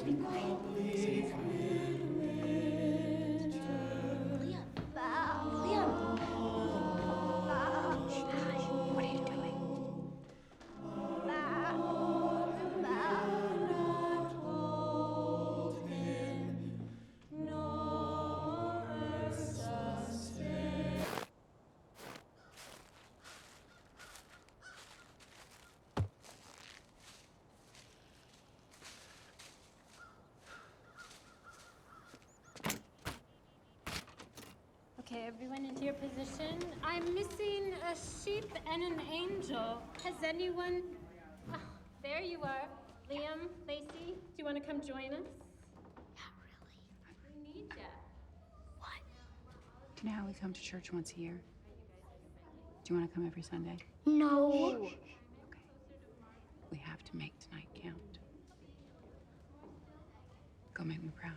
be quiet. Liam. Liam. Hush. What are you doing? Okay, everyone into your position. I'm missing a sheep and an angel. Has anyone... Oh, there you are. Liam, Lacey, do you want to come join us? Yeah, really. We need ya. What? Do you know how we come to church once a year? Do you want to come every Sunday? No. Okay. We have to make tonight count. Go make me proud.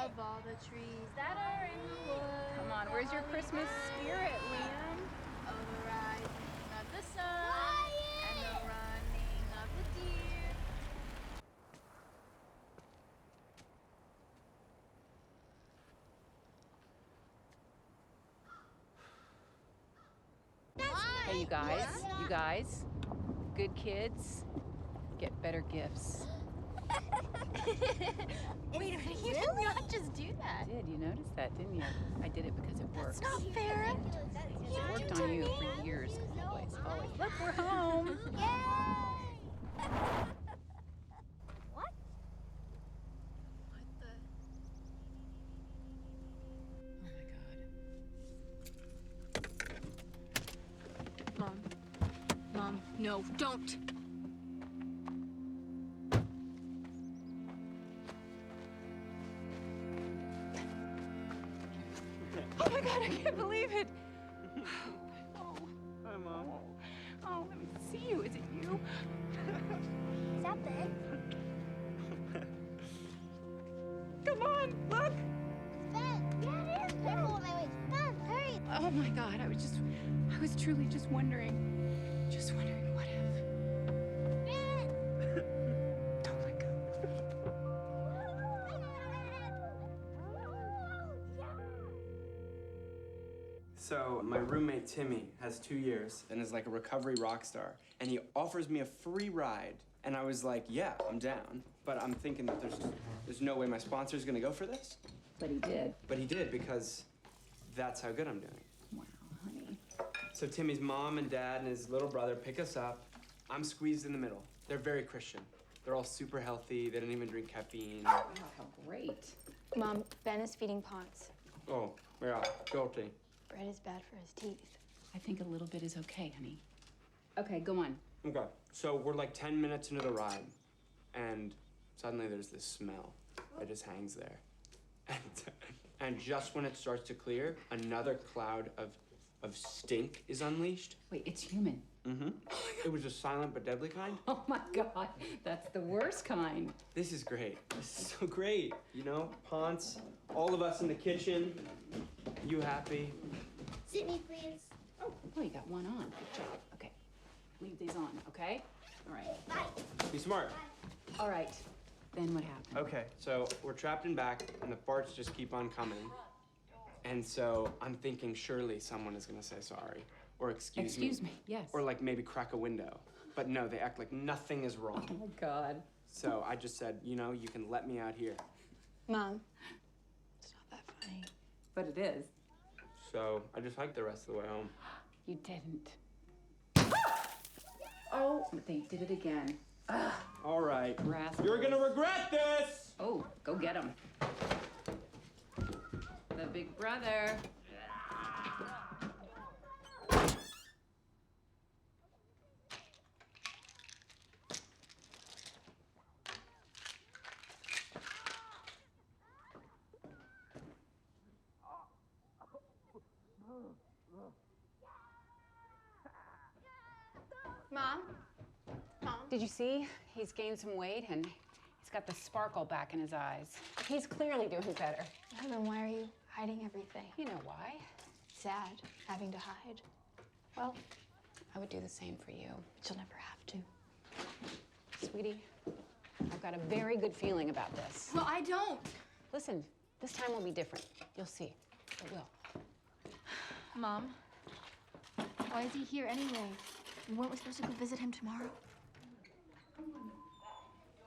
Of all the trees that are in the woods. Come on, where's your Christmas spirit, Liam? Of the rising of the sun and the running of the deer. Hey, you guys, good kids, get better gifts. Wait a minute, you did not just do that. I did, you noticed that, didn't you? I did it because it works. That's not fair. It's worked on you for years, always. Look, we're home. Yay! What? What the? Oh my God. Mom, no, don't. Oh my God, I can't believe it. Oh. Hi, Mom. Oh, let me see you. Is it you? Is that Ben? Come on, look. Ben! Yeah, it is. Careful with my waist. Ben, hurry! Oh my God, I was truly just wondering what if. Ben! Don't let go. So, my roommate Timmy has 2 years and is like a recovery rock star. And he offers me a free ride. And I was like, yeah, I'm down. But I'm thinking that there's no way my sponsor's gonna go for this. But he did. But he did because that's how good I'm doing. Wow, honey. So Timmy's mom and dad and his little brother pick us up. I'm squeezed in the middle. They're very Christian. They're all super healthy. They don't even drink caffeine. Oh, how great. Mom, Ben is feeding Ponce. Oh, yeah, guilty. Bread is bad for his teeth. I think a little bit is okay, honey. Okay, go on. Okay, so we're like 10 minutes into the ride, and suddenly there's this smell that just hangs there. And just when it starts to clear, another cloud of stink is unleashed. Wait, it's human. Mm-hmm. It was a silent but deadly kind. Oh my God, that's the worst kind. This is great. This is so great. You know, Ponce, all of us in the kitchen. You happy? Sydney, please. Oh, you got one on. Good job. Okay, leave these on, okay? All right. Bye. Be smart. All right. Then what happened? Okay, so we're trapped in back, and the farts just keep on coming. And so I'm thinking surely someone is gonna say sorry, or excuse me. Excuse me, yes. Or like maybe crack a window. But no, they act like nothing is wrong. Oh my God. So I just said, you know, you can let me out here. Mom, it's not that funny. But it is. So I just hiked the rest of the way home. You didn't. Oh, they did it again. Ugh, All right. rascals. You're gonna regret this! Oh, go get him. The big brother. Mom? Mom? Did you see? He's gained some weight and he's got the sparkle back in his eyes. He's clearly doing better. Yeah, then why are you hiding everything? You know why? Sad, having to hide. Well, I would do the same for you. But you'll never have to. Sweetie, I've got a very good feeling about this. Well, I don't. Listen, this time will be different. You'll see. It will. Mom, why is he here anyway? Weren't we supposed to go visit him tomorrow?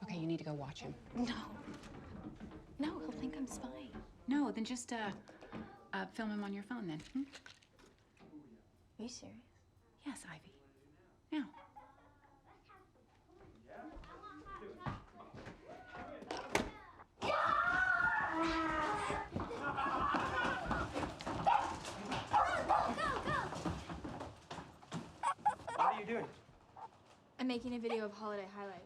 Okay, you need to go watch him. No. No, he'll think I'm spying. No, then just film him on your phone then. Hmm? Are you serious? Yes, Ivy. Now. What are you doing? I'm making a video of holiday highlights.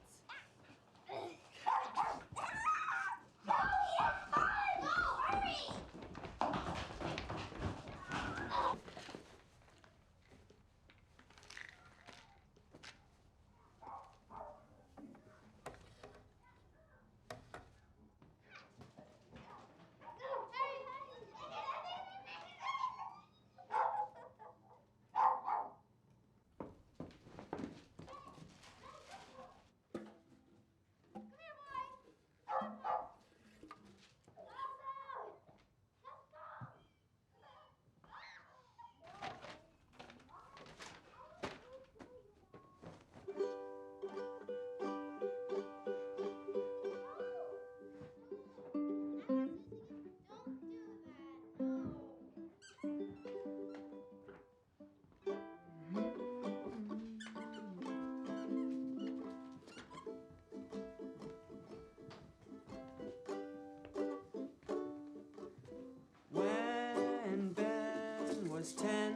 When Ben was 10,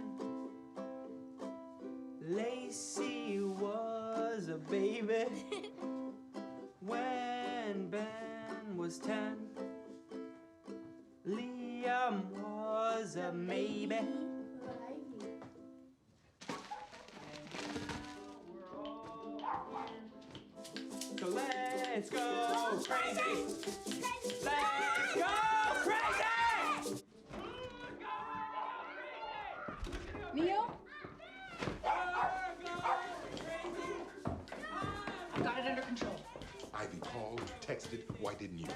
Lacey was a baby. When Ben was 10, Liam was a maybe. So let's go crazy! Let's go crazy! Neo? I've got it under control. Ivy called, texted, why didn't you?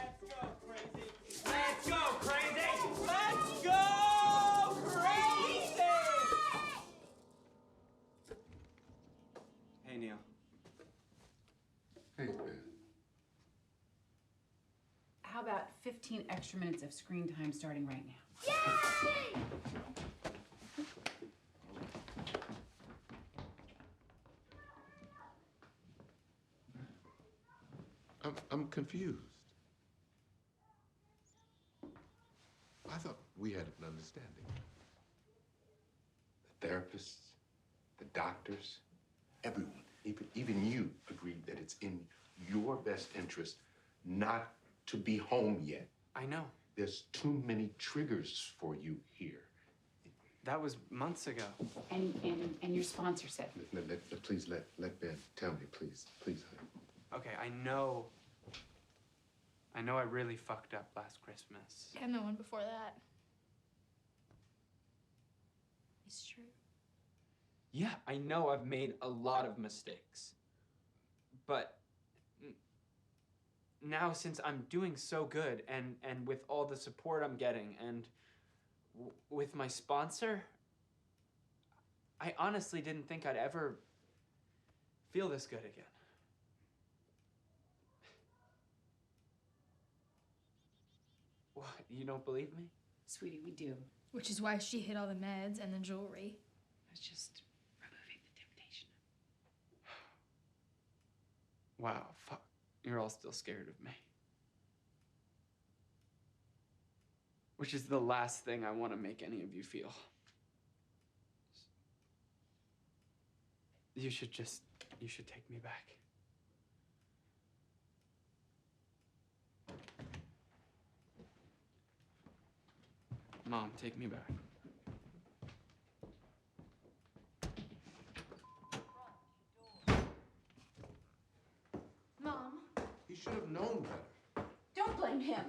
Let's go crazy! Let's go crazy! Hey, Neil. Hey, Ben. How about 15 extra minutes of screen time starting right now? Yay! I'm confused. I thought we had an understanding. The therapists, the doctors, everyone, even you agreed that it's in your best interest not to be home yet. I know. There's too many triggers for you here. That was months ago. And your sponsor said. Please let Ben tell me, please, honey. Okay, I know I really fucked up last Christmas. And the one before that. It's true. Yeah, I know I've made a lot of mistakes. But now, since I'm doing so good and with all the support I'm getting and with my sponsor, I honestly didn't think I'd ever feel this good again. What, you don't believe me? Sweetie, we do. Which is why she hid all the meds and the jewelry. I was just removing the temptation. Wow, fuck. You're all still scared of me. Which is the last thing I want to make any of you feel. You should take me back. Mom, take me back. should have known better. Don't blame him.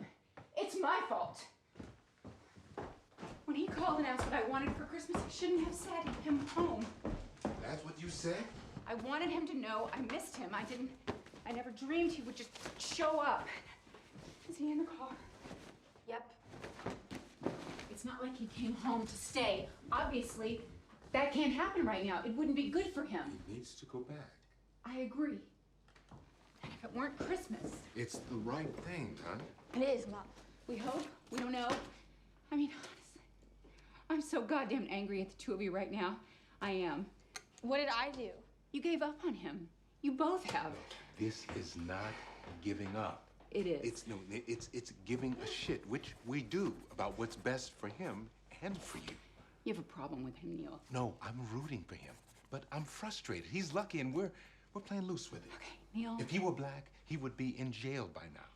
It's my fault. When he called and asked what I wanted for Christmas, I shouldn't have sent him home. That's what you said? I wanted him to know I missed him. I never dreamed he would just show up. Is he in the car? Yep. It's not like he came home to stay. Obviously, that can't happen right now. It wouldn't be good for him. He needs to go back. I agree. And if it weren't Christmas, It's the right thing, hon. It is, Mom. we hope, we don't know. I mean, honestly, I'm so goddamn angry at the two of you right now. I am. What did I do? You gave up on him. You both have. This is not giving up. It is. It's giving a shit, which we do, about what's best for him and for you. You have a problem with him, Neil. No, I'm rooting for him, but I'm frustrated. He's lucky, and we're playing loose with it. Okay, Neil. If he were black, he would be in jail by now.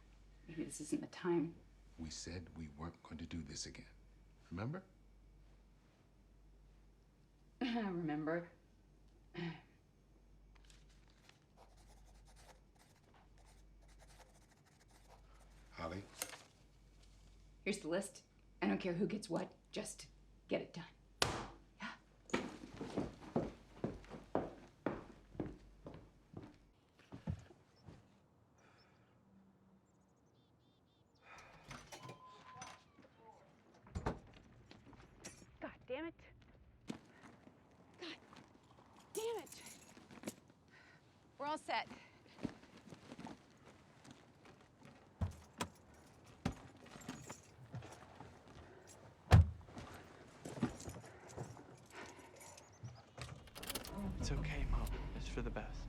Maybe this isn't the time. We said we weren't going to do this again. Remember? Remember? Holly, Here's the list. I don't care who gets what. Just get it done. Yeah. God damn it. God damn it. We're all set. It's okay, Mom. It's for the best.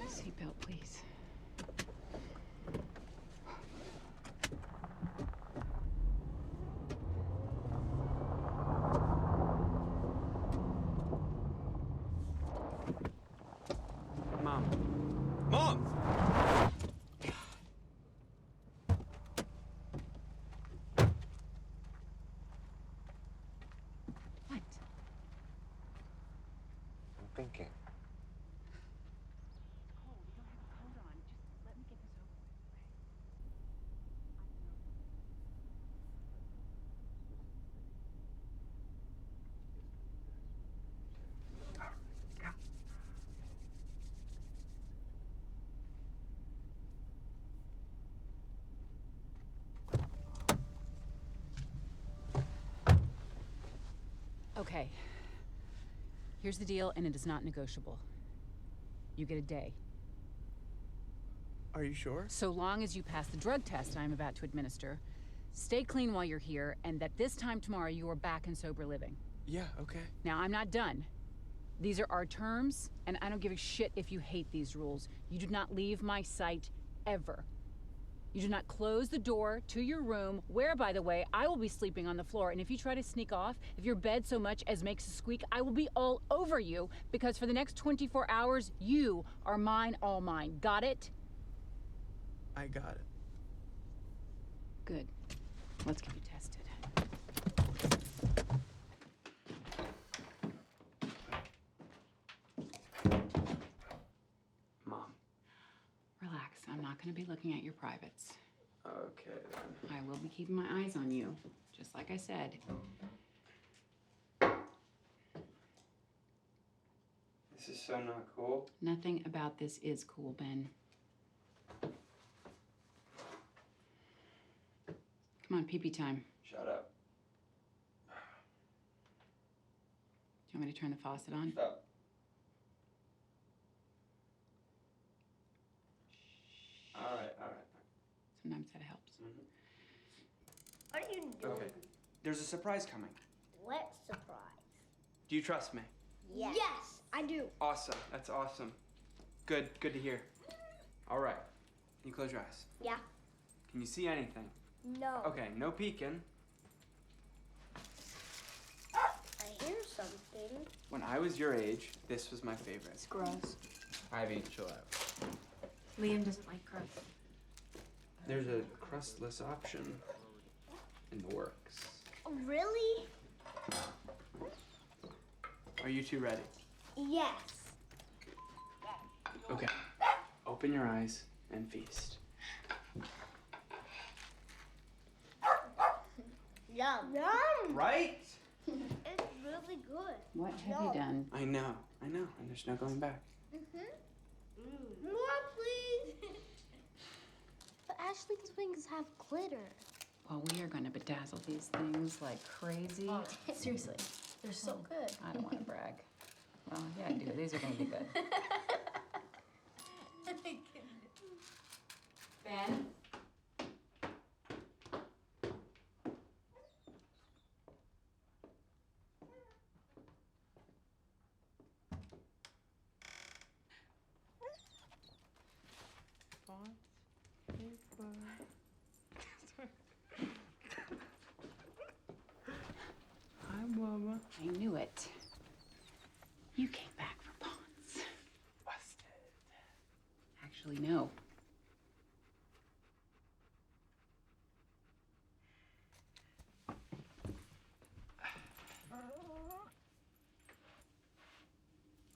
Seatbelt, please. Mom. Mom! What? I'm thinking. Hold on. Just let me get this over with, okay. Here's the deal, and it is not negotiable. You get a day. Are you sure? So long as you pass the drug test I'm about to administer, stay clean while you're here, and that this time tomorrow you are back in sober living. Yeah, okay. Now, I'm not done. These are our terms, and I don't give a shit if you hate these rules. You do not leave my sight ever. You do not close the door to your room, where, by the way, I will be sleeping on the floor. And if you try to sneak off, if your bed so much as makes a squeak, I will be all over you, because for the next 24 hours, you are mine, all mine. Got it? I got it. Good. Let's get you tested. Mom. Relax. I'm not going to be looking at your privates. Okay, then. I will be keeping my eyes on you, just like I said. This is so not cool. Nothing about this is cool, Ben. Come on, pee-pee time. Shut up. Do you want me to turn the faucet on? Stop. All right. Sometimes that helps. What are you doing? Okay. There's a surprise coming. What surprise? Do you trust me? Yes. Yes, I do. Awesome. That's awesome. Good to hear. All right. Can you close your eyes? Yeah. Can you see anything? No. Okay, no peeking. I hear something. When I was your age, this was my favorite. It's gross. Ivy, chill out. Liam doesn't like crust. There's a crustless option in the works. Oh, really? Are you two ready? Yes. Okay. Open your eyes and feast. Yum. Yum. Right? It's really good. What have you done? I know, and there's no going back. More, please. But Ashley, these wings have glitter. Well, we are gonna bedazzle these things like crazy. Seriously, they're so good. I don't wanna brag. Well, yeah, I do. These are gonna be good. Ben? Hi, Mama. I knew it. You came back from Ponce. Busted. Actually, no.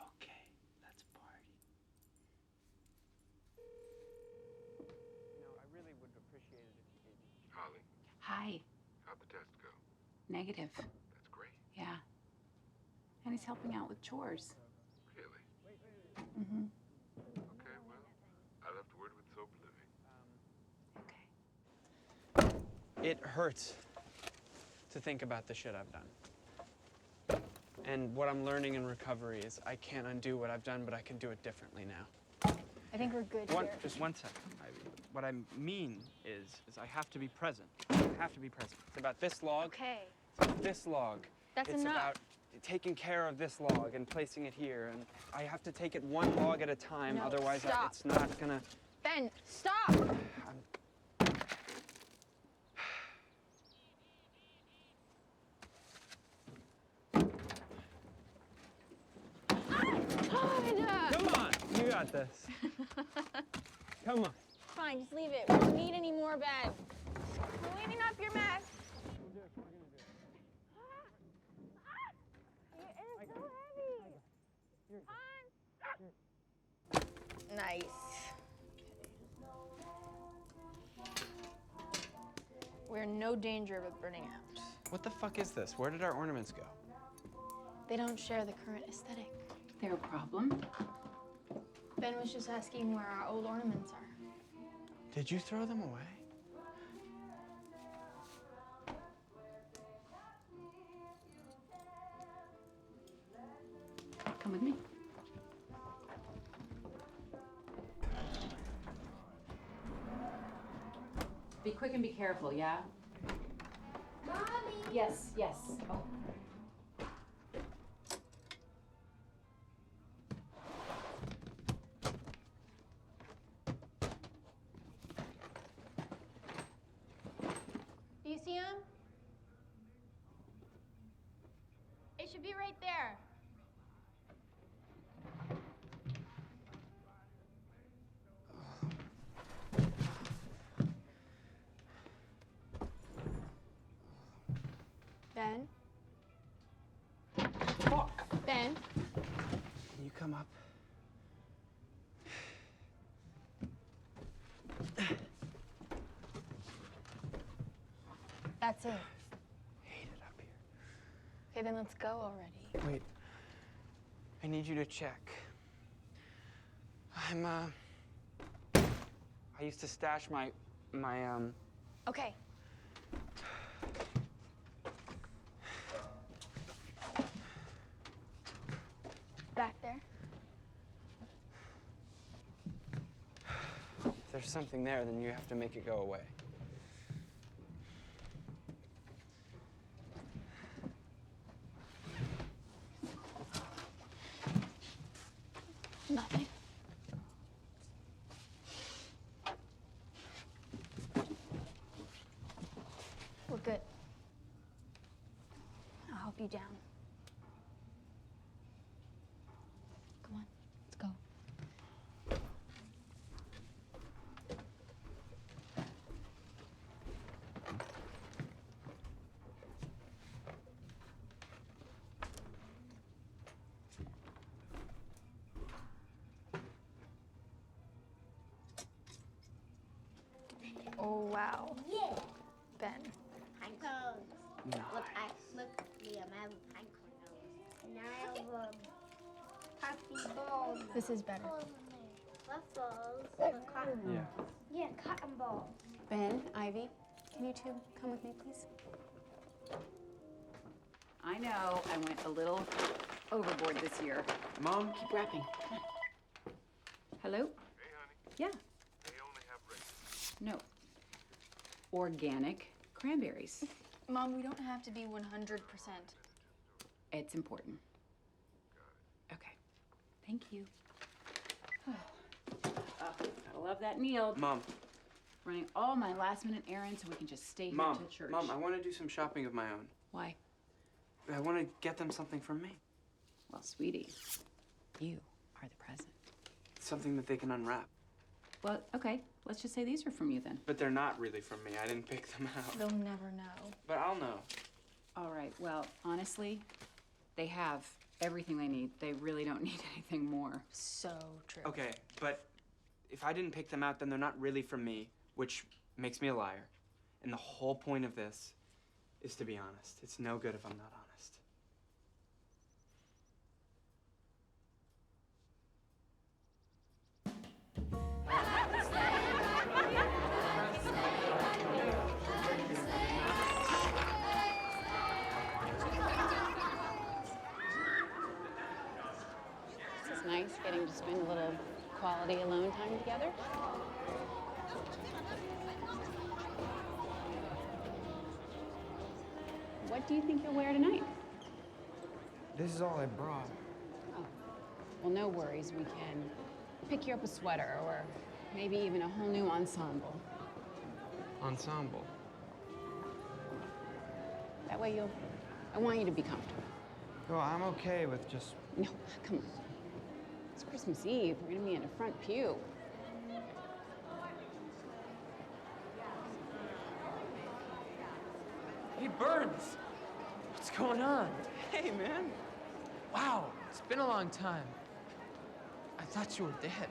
Okay, let's party. I really would appreciate it if you gave me. Holly, Hi. how'd the test go? Negative. That's great. Yeah. And he's helping out with chores. Really? Mm-hmm. Okay, well, I left word with sober living. Okay. It hurts to think about the shit I've done. And what I'm learning in recovery is I can't undo what I've done, but I can do it differently now. I think we're good here. Just 1 second. What I mean is I have to be present. I have to be present. It's about this log. Okay. It's about this log. That's it's enough. about taking care of this log and placing it here. And I have to take it one log at a time. No, Otherwise, stop. it's not gonna. Ben, stop! Come on, you got this. Come on. Fine, just leave it. We don't need any more, Ben. Cleaning up your mess. It's so heavy. Nice. We're in no danger of it burning out. What the fuck is this? Where did our ornaments go? They don't share the current aesthetic. Their problem? Ben was just asking where our old ornaments are. Did you throw them away? Come with me. Be quick and be careful, yeah? Mommy. Yes, yes. Oh. Do you see him? It should be right there. Ben? Fuck! Ben? Can you come up? That's it. Hate it up here. Okay, then let's go already. Wait. I need you to check. I used to stash my Okay. Back there. If there's something there, then you have to make it go away. Nothing. We're good. I'll help you down. Come on, let's go. And I have a puffy ball. This is better. Waffles. Cotton. Yeah. Yeah, cotton ball. Ben, Ivy, can you two come with me, please? I know I went a little overboard this year. Mom? Keep rapping. Hello? Hey, honey. Yeah. They only have raisins. No. Organic cranberries. Mom, we don't have to be 100%. It's important. Okay. Thank you. Gotta love that meal. Mom. Running all my last-minute errands so we can just stay here Mom. till church. Mom, I want to do some shopping of my own. Why? I want to get them something from me. Well, sweetie, you are the present. Something that they can unwrap. Well, okay. Let's just say these are from you then. But they're not really from me. I didn't pick them out. They'll never know. But I'll know. All right. Well, honestly, they have everything they need. They really don't need anything more. So true. Okay, but if I didn't pick them out, then they're not really from me, which makes me a liar. And the whole point of this is to be honest. It's no good if I'm not honest. This is nice, getting to spend a little quality alone time together. What do you think you'll wear tonight? This is all I brought. Oh, well, no worries. We can pick you up a sweater or maybe even a whole new ensemble. Ensemble. That way I want you to be comfortable. Oh, I'm okay with just... No, come on. It's Christmas Eve. We're gonna be in the front pew. Hey, Burns! What's going on? Hey, man. Wow, it's been a long time. I thought you were dead.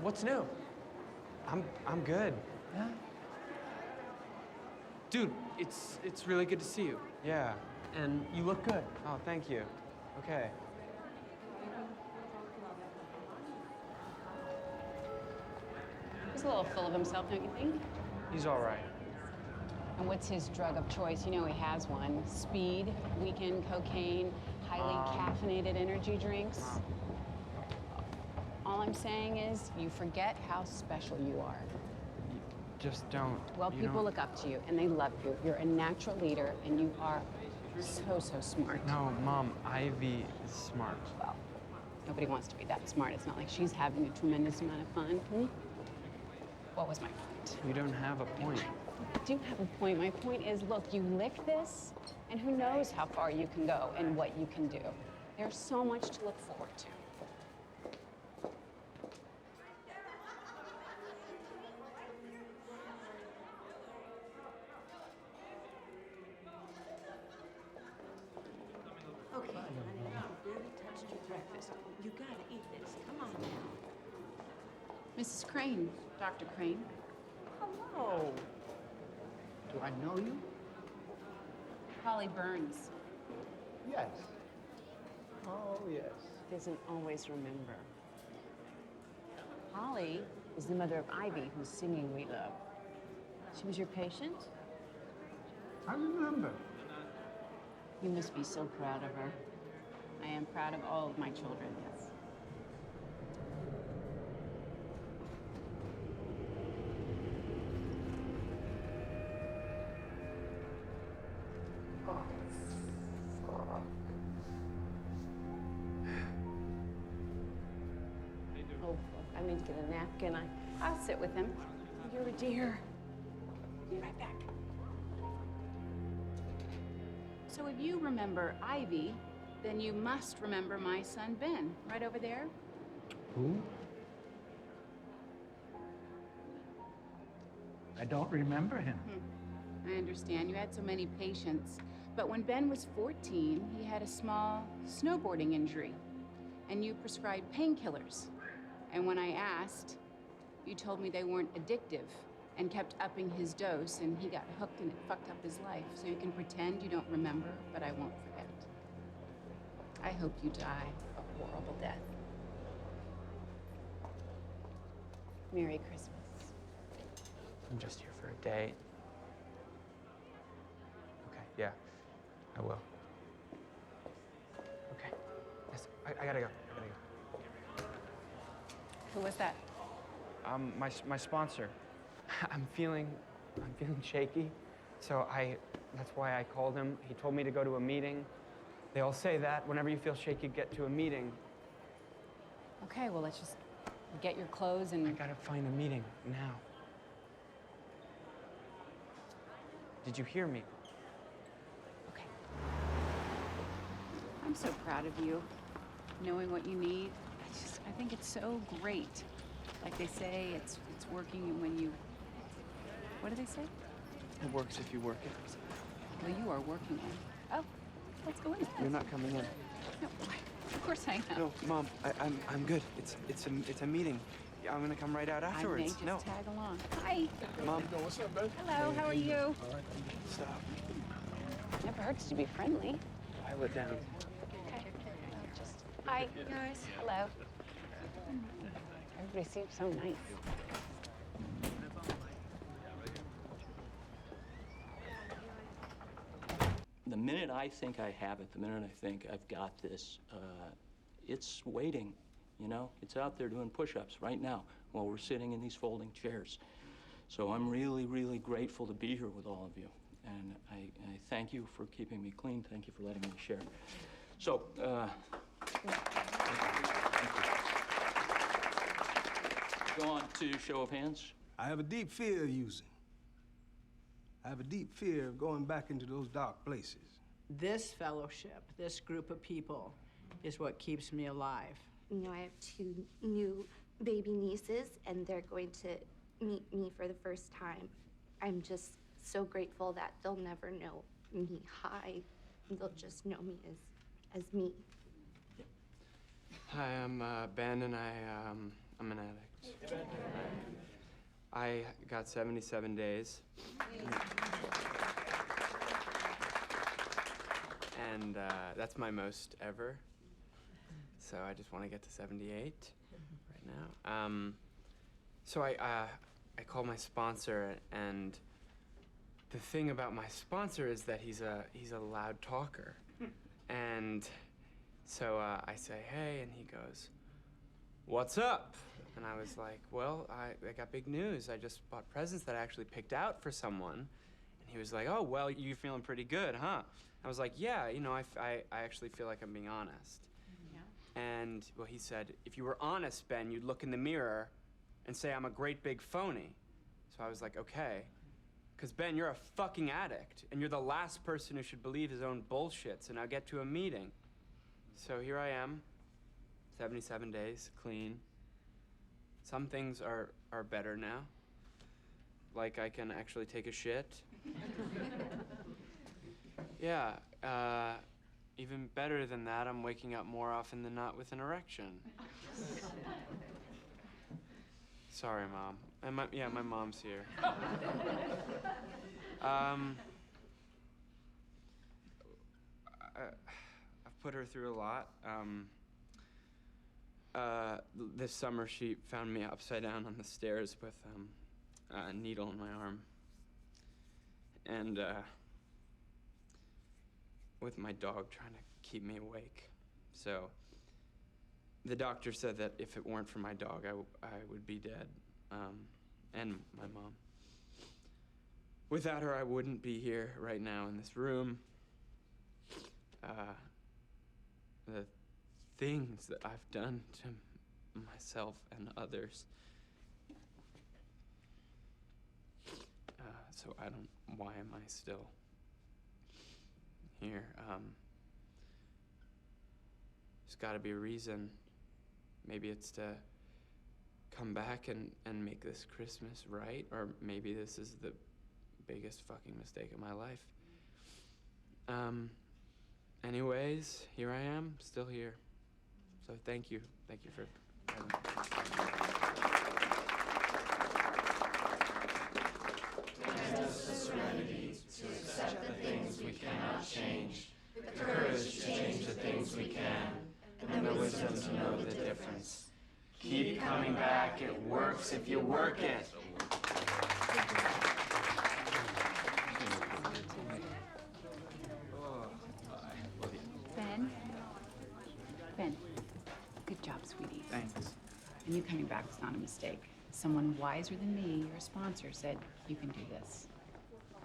What's new? I'm good. Yeah? Dude, it's really good to see you. Yeah. And you look good. Oh, thank you. Okay. He's a little full of himself, don't you think? He's all right. And what's his drug of choice? You know he has one. Speed, weekend cocaine, highly caffeinated energy drinks. All I'm saying is you forget how special you are. Just don't. Well, you people don't- look up to you and they love you. You're a natural leader and you are so smart. No, Mom, Ivy is smart. Well, nobody wants to be that smart. It's not like she's having a tremendous amount of fun. Hmm? What was my point? You don't have a point. I do have a point. My point is, look, you lick this, and who knows how far you can go and what you can do. There's so much to look forward to. Okay, honey, you barely touched your breakfast. You gotta eat this. Come on now. Mrs. Crane, Dr. Crane. Hello. Do I know you? Holly Burns. Yes. Oh, yes. Doesn't always remember. Holly is the mother of Ivy, whose singing we love. She was your patient? I remember. You must be so proud of her. I am proud of all of my children, yes. Oh, I meant to get a napkin. I'll sit with him. You're a dear. Be right back. So if you remember Ivy, then you must remember my son Ben, right over there. Who? I don't remember him. I understand you had so many patients, but when Ben was 14, he had a small snowboarding injury, and you prescribed painkillers. And when I asked, you told me they weren't addictive and kept upping his dose, and he got hooked and it fucked up his life. So you can pretend you don't remember, but I won't forget. I hope you die a horrible death. Merry Christmas. I'm just here for a day. Okay, yeah, I will. Okay, yes, I gotta go. Who was that? My sponsor. I'm feeling shaky, so that's why I called him. He told me to go to a meeting. They all say that whenever you feel shaky, get to a meeting. Okay, well, let's just get your clothes and... I gotta find a meeting now. Did you hear me? Okay. I'm so proud of you, knowing what you need. I think it's so great. Like they say, it's working when you... What do they say? It works if you work it. Well, you are working it. Oh, let's go in. You're not coming in. No, of course I am. No, Mom, I'm good. It's a meeting. I'm gonna come right out afterwards. I may just no. tag along. Hi. Mom. What's up, babe? Hello, how are you? All right. Stop. Never hurts to be friendly. Pile it down. Okay. Just hi, guys. Hello. Everybody seems so nice. The minute I think I have it, the minute I think I've got this, it's waiting, you know? It's out there doing push-ups right now while we're sitting in these folding chairs. So I'm really, really grateful to be here with all of you. And I thank you for keeping me clean. Thank you for letting me share. So, go on to show of hands. I have a deep fear of using. I have a deep fear of going back into those dark places. This fellowship, this group of people, is what keeps me alive. You know, I have 2 new baby nieces, and they're going to meet me for the first time. I'm just so grateful that they'll never know me high. They'll just know me as me. Hi, I'm Ben, and I'm an addict. I got 77 days. And that's my most ever. So I just want to get to 78 right now. So I called my sponsor, and the thing about my sponsor is that he's a loud talker. And so I say, hey, and he goes, what's up? And I was like, well, I got big news. I just bought presents that I actually picked out for someone. And he was like, oh, well, you feeling pretty good, huh? I was like, yeah, you know, I actually feel like I'm being honest. Yeah. And, well, he said, if you were honest, Ben, you'd look in the mirror and say I'm a great big phony. So I was like, okay. Because, Ben, you're a fucking addict, and you're the last person who should believe his own bullshit, so now get to a meeting. So here I am, 77 days, clean. Some things are better now. Like I can actually take a shit. Yeah, even better than that, I'm waking up more often than not with an erection. Sorry, Mom. My mom's here. I've put her through a lot. This summer, she found me upside down on the stairs with a needle in my arm. And with my dog trying to keep me awake. So the doctor said that if it weren't for my dog, I would be dead. And my mom. Without her, I wouldn't be here right now in this room. The things that I've done to myself and others. So why am I still here? There's gotta be a reason. Maybe it's to come back and make this Christmas right, or maybe this is the biggest fucking mistake of my life. Anyways, here I am, still here. So thank you. Thank you for having me. courage to change the things we can, and the wisdom to know the difference. Keep coming back, it works if you work it. Ben, good job, sweetie. Thanks. And you coming back was not a mistake. Someone wiser than me, your sponsor, said you can do this.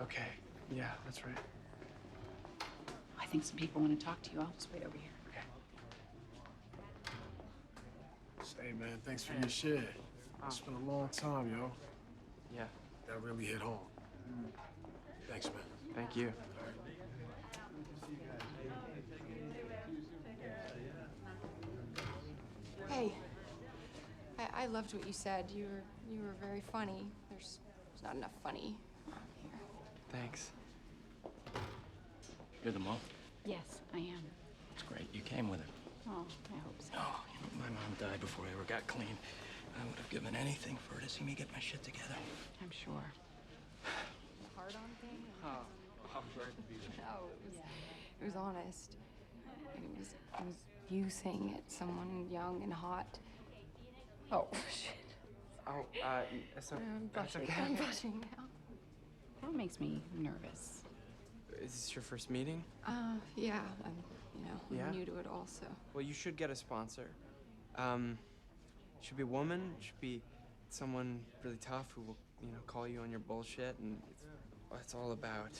Okay, yeah, that's right. I think some people want to talk to you. I'll just wait over here. Hey, man, thanks for your share. It's been a long time, yo. Yeah. That really hit home. Thanks, man. Thank you. Hey, I loved what you said. You were very funny. There's not enough funny around here. Thanks. You're the mom? Yes, I am. It's great. You came with her. Oh, I hope so. Oh, you know, my mom died before I ever got clean. I would have given anything for her to see me get my shit together. I'm sure. Hard-on thing? Oh, I'm glad to be there. No, it was honest. It was you saying it, someone young and hot. Oh, shit. Oh, it's okay. I'm That's blushing. okay. I'm blushing now. That makes me nervous. Is this your first meeting? Yeah, I'm Yeah? new to it also. Well, you should get a sponsor. Should be a woman, should be someone really tough who will, call you on your bullshit, and it's all about,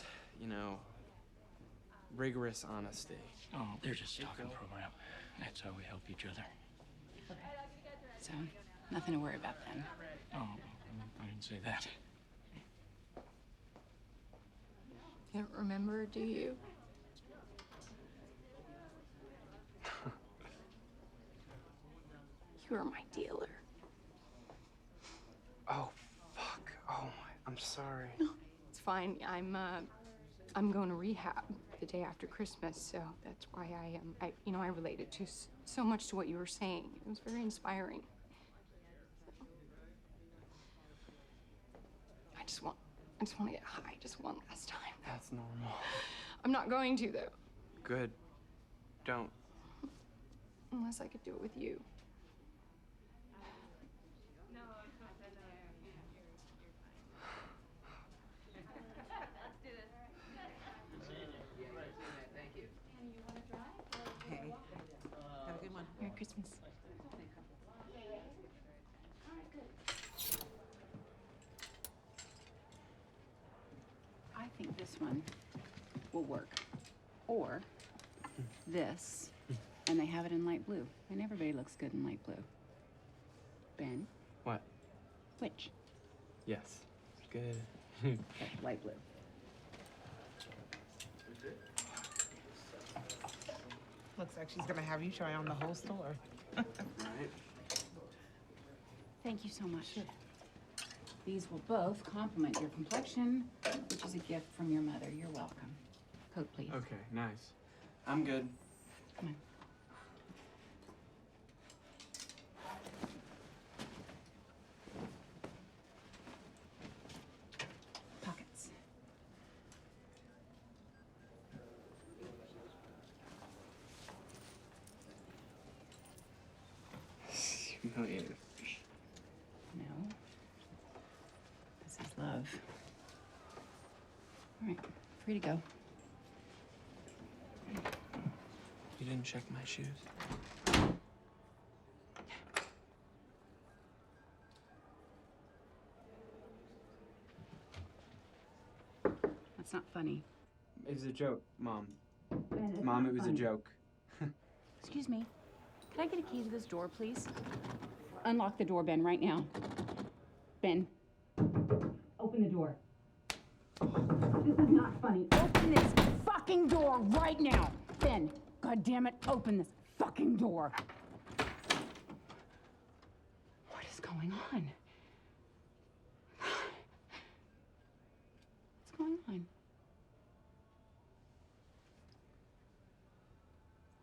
rigorous honesty. Oh, they're just talking program. That's how we help each other. Okay. So, nothing to worry about then. Oh, I didn't say that. You don't remember, do you? You were my dealer. Oh, fuck. Oh, I'm sorry. No, it's fine. I'm going to rehab the day after Christmas, so that's why I related to so much to what you were saying. It was very inspiring. I just want to get high just one last time. That's normal. I'm not going to, though, Good. Don't. unless I could do it with you. Okay. Have a good one. Merry Christmas. I think this one will work. Or this, and they have it in light blue. And everybody looks good in light blue. Ben, What? which? Yes. Good. Okay, light blue. Looks like she's gonna have you try on the whole store. Thank you so much. These will both complement your complexion, which is a gift from your mother. You're welcome. Coat, please. Okay, nice. I'm good. Come on. Pockets. Humiliated. No. This is love. All right, free to go. You didn't check my shoes. That's not funny. It was a joke, Mom. Ben, it's Mom, not it was funny. a joke. Excuse me. Can I get a key to this door, please? Unlock the door, Ben, right now. Ben. Open the door. This is not funny. Open this fucking door right now. Ben, God damn it, open this fucking door. What is going on? What's going on?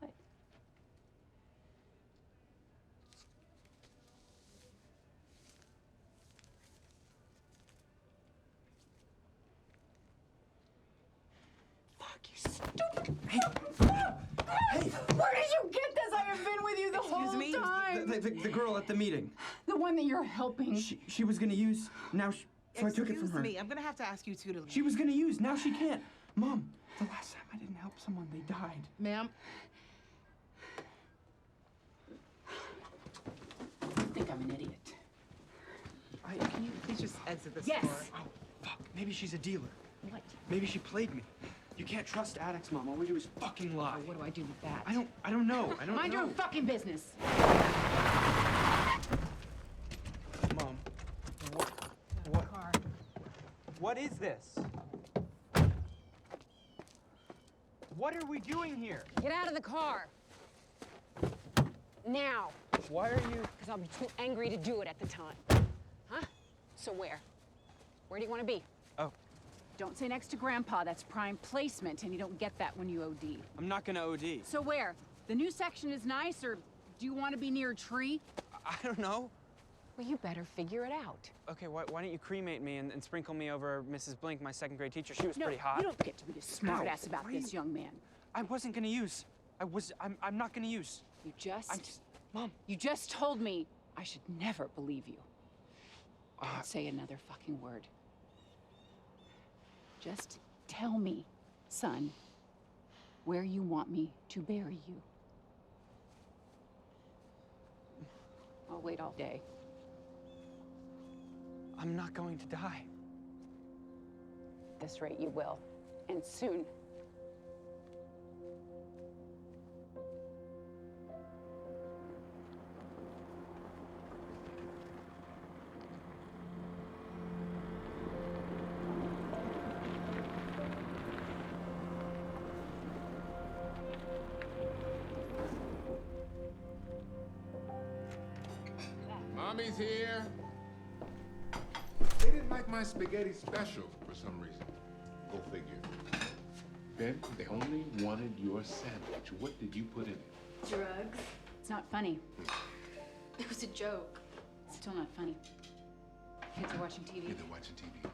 What? Fuck, you stupid. The girl at the meeting. The one that you're helping. She was gonna use, so I took it from her. Excuse me, I'm gonna have to ask you two to leave. She was gonna use, now she can't. Mom, the last time I didn't help someone, they died. Ma'am? I think I'm an idiot. Can you please just exit the Yes. store? Oh, fuck, maybe she's a dealer. What? Maybe she played me. You can't trust addicts, Mom. All we do is fucking lie. What do I do with that? I don't know. I don't Mind know. your own fucking business. Mom, what is this? What are we doing here? Get out of the car. Now. Why are you? Because I'll be too angry to do it at the time. Huh? So where? Where do you want to be? Oh, Don't say next to Grandpa. That's prime placement, and you don't get that when you OD. I'm not gonna OD. So where? The new section is nice, or do you want to be near a tree? I don't know. Well, you better figure it out. Okay, why don't you cremate me and sprinkle me over Mrs. Blink, my second grade teacher? She was No, pretty hot. you don't get to be a smart ass about why this, young man. I wasn't gonna use. I'm not gonna use. You just... Mom. You just told me I should never believe you. Don't say another fucking word. Just tell me, son, where you want me to bury you. I'll wait all day. I'm not going to die. At this rate, you will. And soon. Mommy's here. They didn't like my spaghetti special for some reason. Go figure. Ben, they only wanted your sandwich. What did you put in it? Drugs. It's not funny. It was a joke. It's still not funny. Kids are watching TV. Yeah, they're watching TV.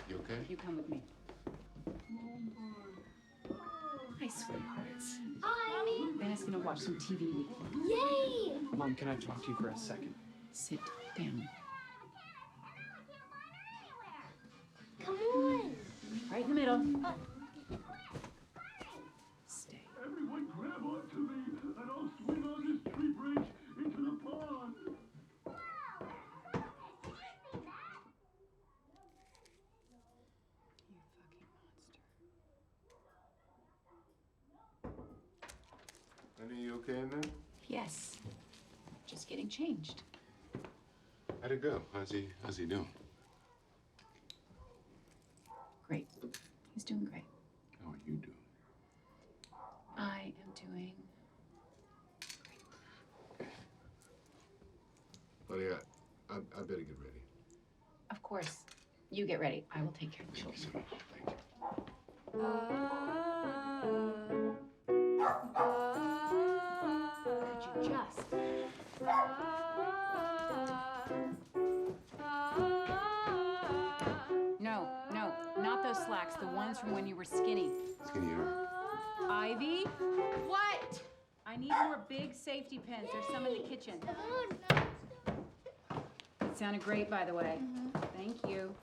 You okay? You come with me. Hi, sweethearts. Hi, Mommy. Ben is gonna watch some TV with you. Yay! Mom, can I talk to you for a second? Sit down. Come on. Right in the middle. Stay. Everyone grab onto me, and I'll swing on this tree branch into the pond. Honey, you okay in there? Yes. Just getting changed. How'd it go? How's he doing? Great. He's doing great. How are you doing? I am doing... Buddy, I better get ready. Of course. You get ready. I will take care of the children. Could you just... No, not those slacks. The ones from when you were skinny. Skinnier. Ivy? What? I need more big safety pins. There's some in the kitchen. It sounded great, by the way. Thank you.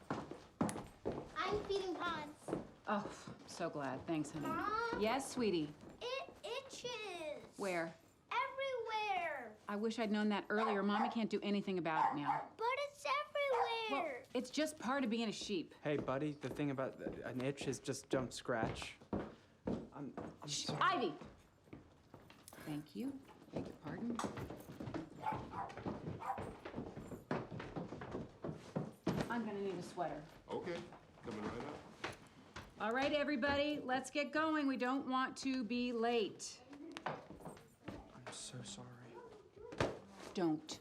I'm feeding Hans. Oh, I'm so glad. Thanks, honey. Mom? Yes, sweetie. It itches. Where? Everywhere. I wish I'd known that earlier. Mommy can't do anything about it now. But it's everywhere. It's just part of being a sheep. Hey, buddy, the thing about an itch is just don't scratch. I'm sorry. Ivy! Thank you. Beg your pardon. I'm gonna need a sweater. Okay, coming right up. All right, everybody, let's get going. We don't want to be late. I'm so sorry. Don't.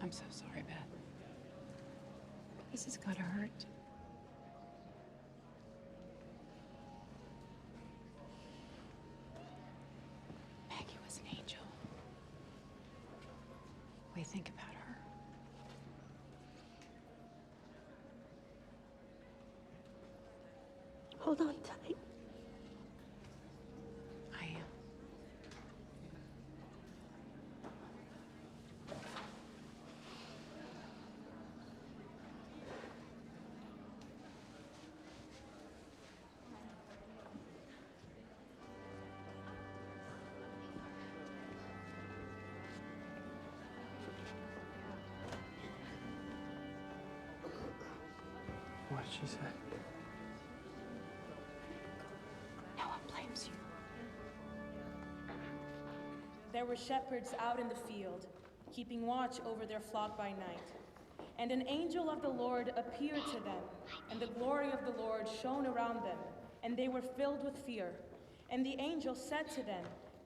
I'm so sorry, Beth. This has gotta hurt. Maggie was an angel. We think about her. Hold on tight. I am. What she said? No one blames you. There were shepherds out in the field, keeping watch over their flock by night. And an angel of the Lord appeared to them, and the glory of the Lord shone around them, and they were filled with fear. And the angel said to them,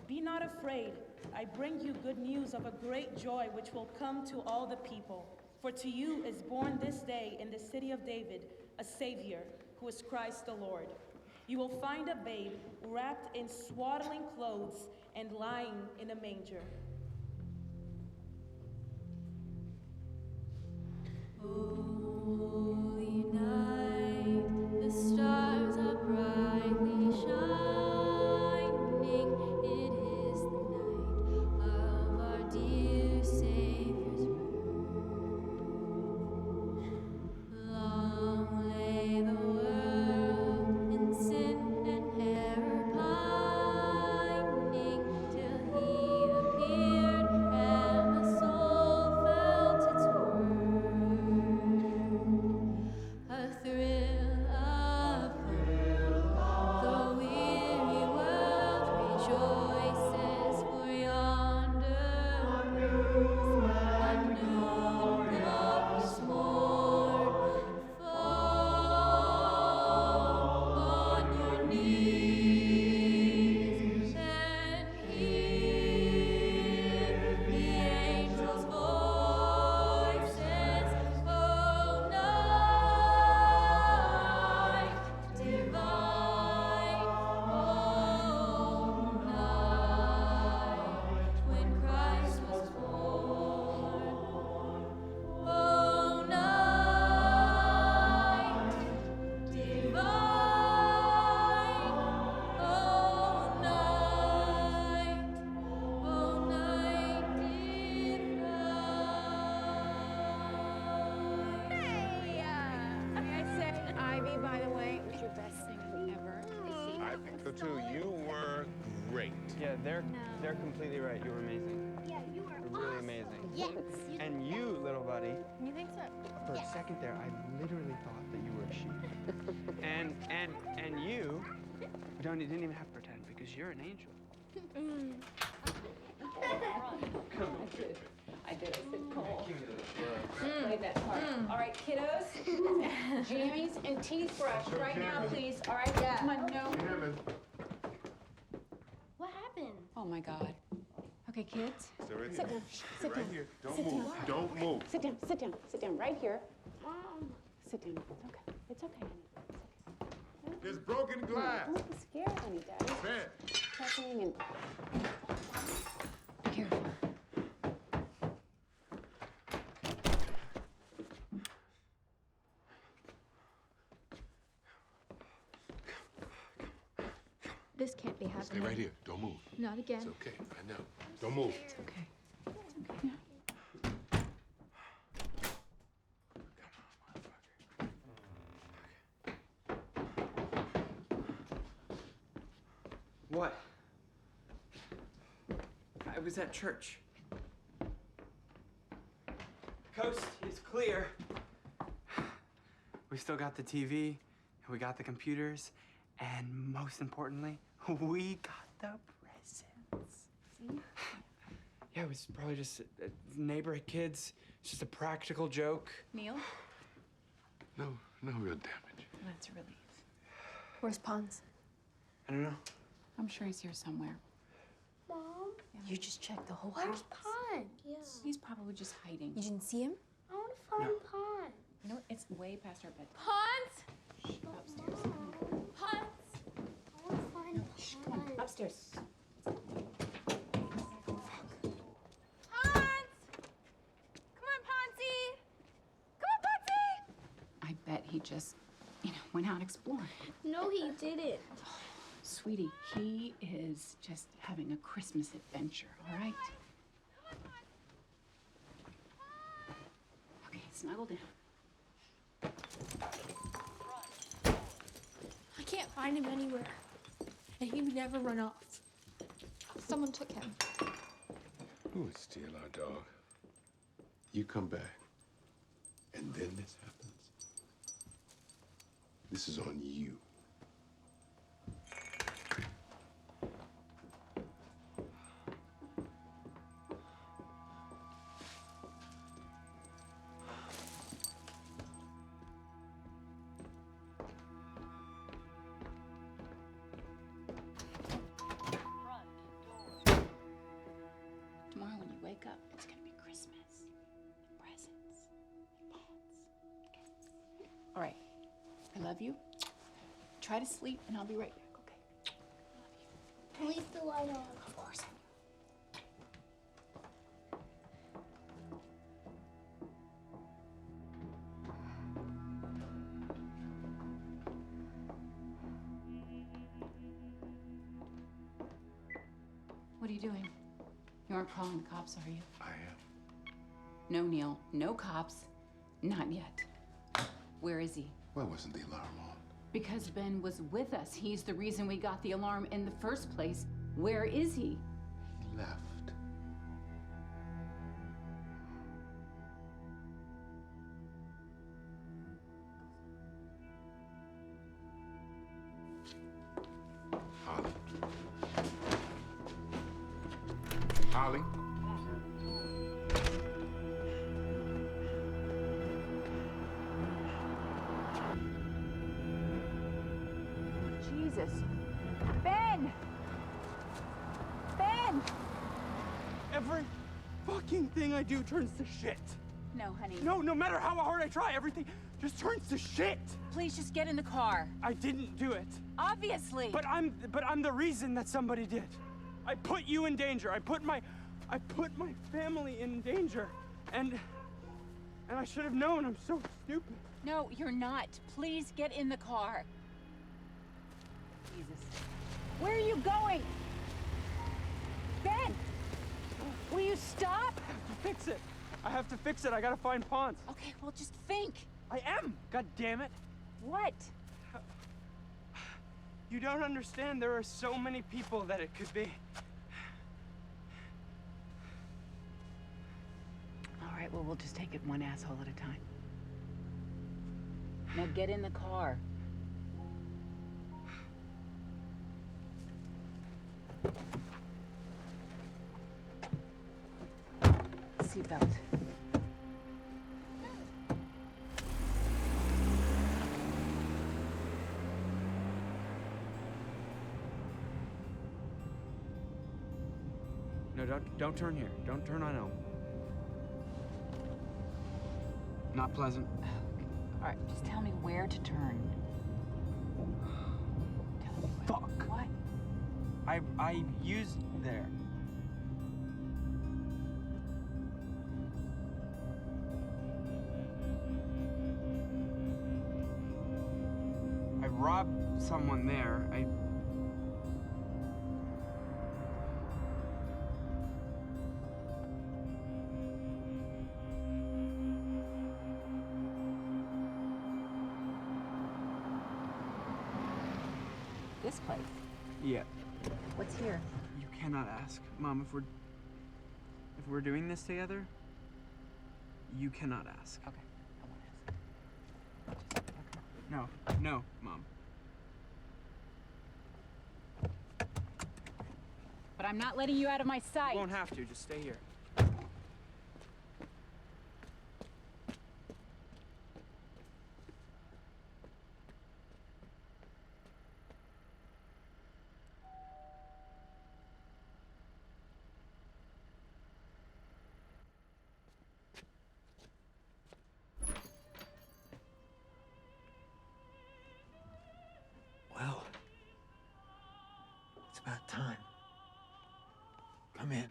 "Be not afraid. I bring you good news of a great joy which will come to all the people. For to you is born this day in the city of David a Savior, who is Christ the Lord. You will find a babe wrapped in swaddling clothes and lying in a manger." Holy night, the stars are brightly shining. It is the night of our dear Savior's birth. Long lay the world in sin and error pining, till He appeared and the soul felt its worth. A thrill of hope, the weary world rejoices, for yonder breaks a new glorious morn. Fall on your knees and hear the angels' voices. Oh, night divine, oh, night when Christ was born. Oh, night divine, oh, night May I say, Ivy, by the way, was your best singing ever. I think so too. You were great. Yeah, they're completely right. You were amazing. Yeah, you are You're really amazing. Yes. And you, little buddy, You think so? for a second there, I literally thought that you were a sheep. and you didn't even have to pretend because you're an angel. I did. I said Cole. Played that part. All right, kiddos. Jammies and teeth brush right now, please. All right, come on, no. What happened? Oh my God. Okay, kids. Stay right Sit here. down. Stay Sit right down. here. Don't Sit move. down. Don't move. Sit down. Sit down. Sit down. Right here. Sit down. It's okay. It's okay, honey. There's broken glass. Don't be scared, honey, Daddy. Ben. Checking and. Be careful. This can't be happening. Stay right here. Don't move. Not again. It's okay. I know. Don't move. It's okay. What? I was at church. Coast is clear. We still got the TV, and we got the computers, and most importantly, we got the presents. See? Yeah, it was probably just neighborhood kids. It's just a practical joke. Neil? No real damage. That's a relief. Where's Pons? I don't know. I'm sure he's here somewhere. Mom? You just checked the whole Where's house. Pond? Yeah. He's probably just hiding. You didn't see him? I want to find Pond. You know what? It's way past our bedtime. Pond? Go upstairs. Pond? I want to find Pond. Come on, upstairs. I bet he just, went out exploring. No, he didn't. Sweetie, he is just having a Christmas adventure, all right? Okay, snuggle down. I can't find him anywhere. And he would never run off. Someone took him. Who would steal our dog? You come back, and then this happens. This is on you. Tomorrow when you wake up, it's gonna be Christmas. Presents. Pots. Okay. All right. I love you. Try to sleep, and I'll be right back, okay? Leave the light on. Of course. What are you doing? You aren't calling the cops, are you? I am. No, Neil. No cops. Not yet. Where is he? Why wasn't the alarm on? Because Ben was with us. He's the reason we got the alarm in the first place. Where is he? He left. Holly. Holly? Jesus. Ben! Ben! Every fucking thing I do turns to shit. No, honey. No matter how hard I try, everything just turns to shit. Please just get in the car. I didn't do it. Obviously. But I'm the reason that somebody did. I put you in danger. I put my family in danger. And I should have known. I'm so stupid. No, you're not. Please get in the car. Jesus. Where are you going? Ben! Will you stop? I have to fix it. I have to fix it. I gotta find Ponce. Okay, well, just think. I am. God damn it. What? You don't understand. There are so many people that it could be. All right, well, we'll just take it one asshole at a time. Now get in the car. Seatbelt. No, don't turn here. Don't turn on Elm. Not pleasant. All right, just tell me where to turn. Tell me where. Fuck. What? I used there. I robbed someone there. This place. Yeah. What's here? You cannot ask. Mom, if we're doing this together, you cannot ask. Okay, I won't ask. No, Mom. But I'm not letting you out of my sight. You won't have to. Just stay here. About time. Come in.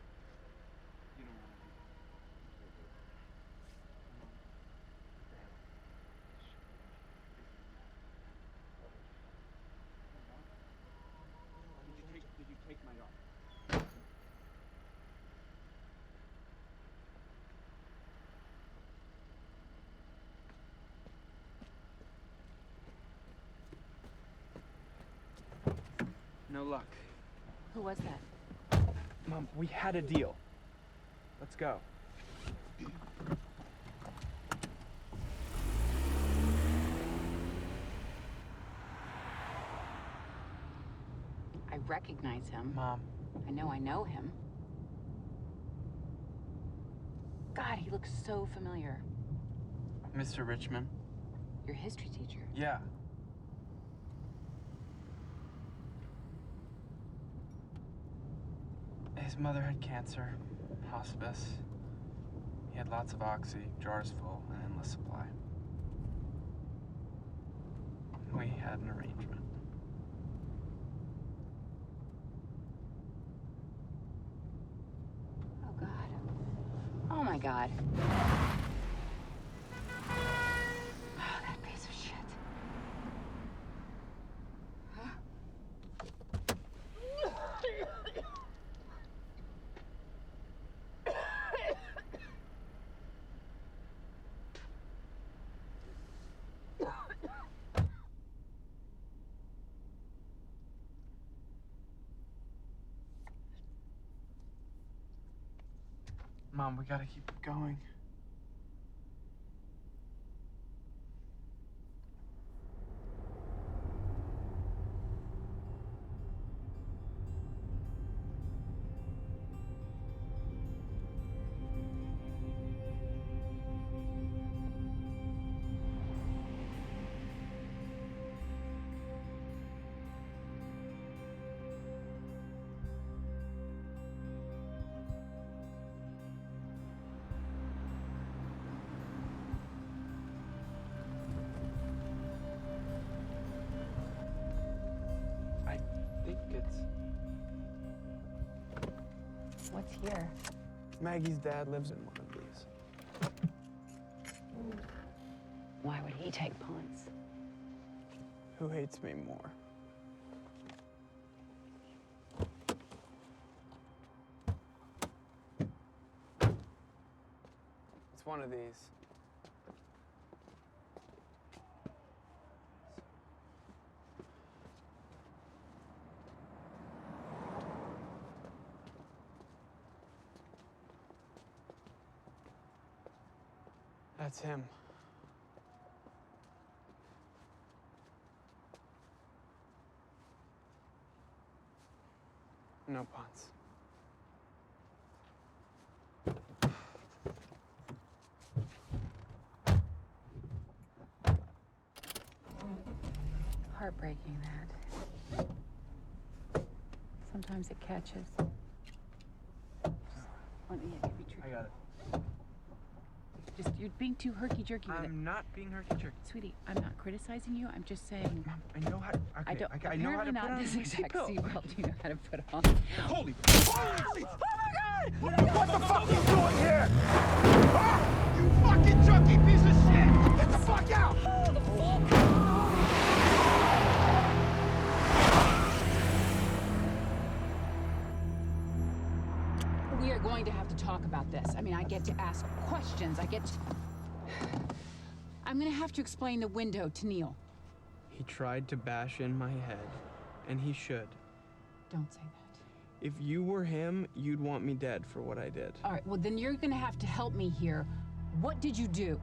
Did you take my dog? No luck. Who was that? Mom, we had a deal. Let's go. I recognize him. Mom. I know him. God, he looks so familiar. Mr. Richmond? Your history teacher. Yeah. His mother had cancer, hospice. He had lots of oxy, jars full, and endless supply. We had an arrangement. Oh, God. Oh, my God. Oh, that piece of shit. Mom, we gotta keep going. I think it's... What's here? Maggie's dad lives in one of these. Why would he take punts? Who hates me more? It's one of these. That's him. No punts. Heartbreaking, that. Sometimes it catches. Let me give you truth. I got it. Just, you're being too herky-jerky with it. I'm not being herky-jerky. Sweetie, I'm not criticizing you. I'm just saying. Mom, I know how. I don't. I know how to apparently put not on this a exact seatbelt. seatbelt you know how to put on. Holy! Oh my God! What the fuck are you doing here? Ah! You fucking junkie piece of shit! Get the fuck out! We are going to have to talk about this. I mean, I get to ask questions. I'm gonna have to explain the window to Neil. He tried to bash in my head, and he should. Don't say that. If you were him, you'd want me dead for what I did. All right, well, then you're gonna have to help me here. What did you do?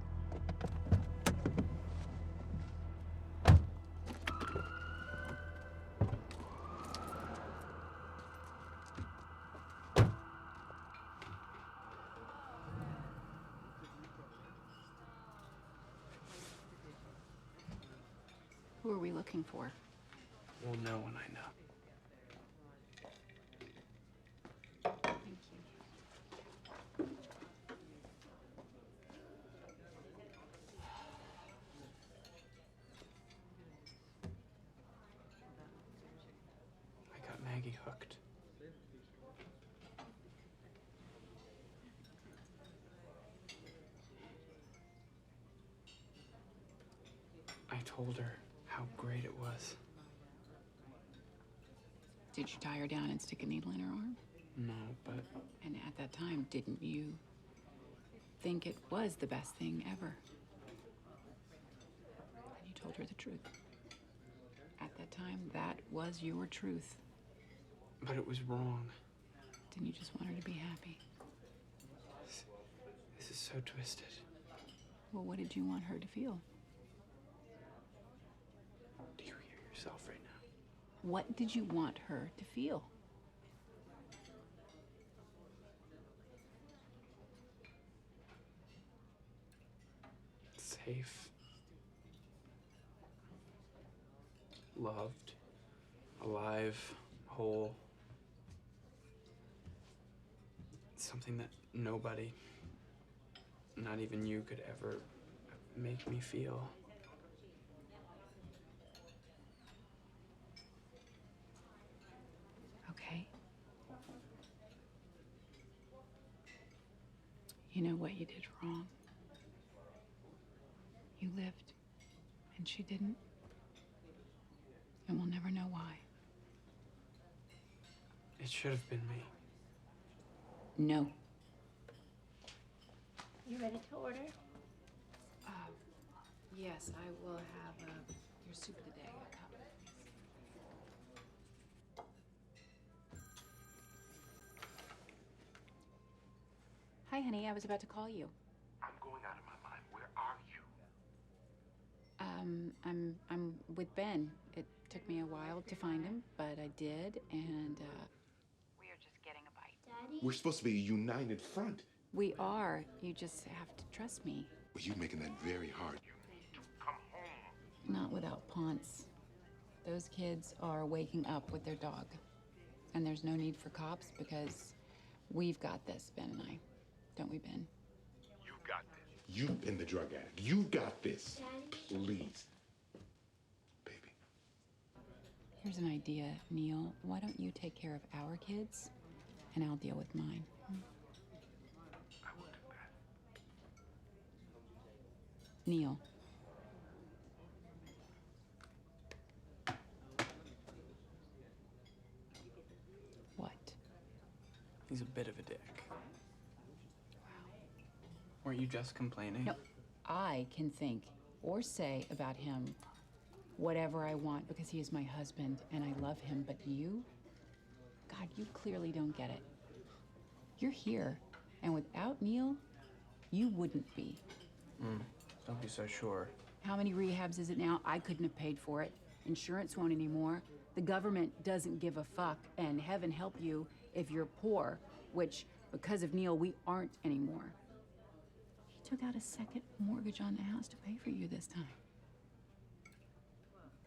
Who are we looking for? We'll know when I know. Thank you. I got Maggie hooked. told her how great it was. Did you tie her down and stick a needle in her arm? No, but And at that time, didn't you think it was the best thing ever? And you told her the truth. At that time, that was your truth. it was wrong. Didn't you just want her to be happy? This is so twisted. Well, what did you want her to feel? Do you hear yourself right now? What did you want her to feel? Safe. Loved. Alive. Whole. Something that nobody, not even you, could ever make me feel. Okay. You know what you did wrong? You lived, and she didn't. And we'll never know why. It should have been me. No. You ready to order? Yes, I will have your soup today. A cup, please. Hi, honey. I was about to call you. I'm going out of my mind. Where are you? I'm with Ben. It took me a while to find him, but I did, and we are just getting a bite. Daddy? We're supposed to be a united front. We are. You just have to trust me. But you're making that very hard. You need to come home. Not without Ponce. Those kids are waking up with their dog. And there's no need for cops because we've got this, Ben and I. Don't we, Ben? You got this. You've been the drug addict. You got this. Please. Baby. Here's an idea, Neil. Why don't you take care of our kids, and I'll deal with mine? I will do that. Neil. What? He's a bit of a dick. Weren't you just complaining? No, I can think or say about him whatever I want because he is my husband and I love him. But you, God, you clearly don't get it. You're here, and without Neil, you wouldn't be. Don't be so sure. How many rehabs is it now? I couldn't have paid for it. Insurance won't anymore. The government doesn't give a fuck, and heaven help you if you're poor, which, because of Neil, we aren't anymore. He took out a second mortgage on the house to pay for you this time.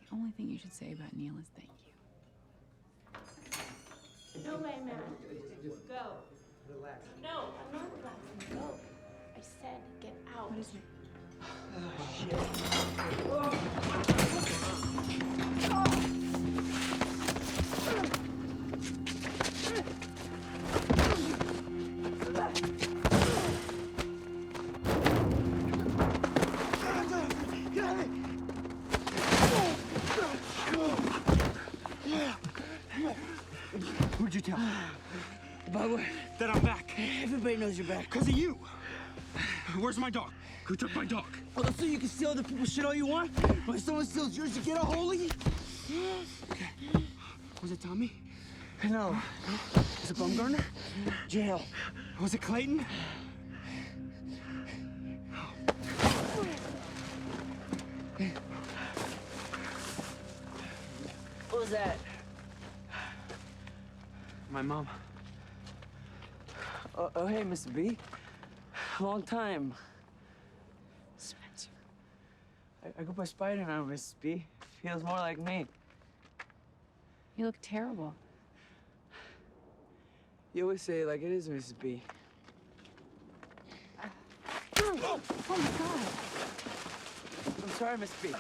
The only thing you should say about Neil is thank you. No way, man. Go. Relax. No, I'm not relaxing. Go. I said get out. What is it? Who'd you tell? About what? That I'm back. Everybody knows you're back. Because of you. Where's my dog? Who took my dog? Oh, so you can steal other people's shit all you want? When someone steals yours, you get a holy? Okay. Was it Tommy? No. Was it Bumgarner? Jail. Was it Clayton? What was that? My mom. Oh, hey, Mr. B. Long time. Spencer. I go by Spider now, Mrs. B. Feels more like me. You look terrible. You always say it like it is, Mrs. B. Oh my God. I'm sorry, Mrs. B.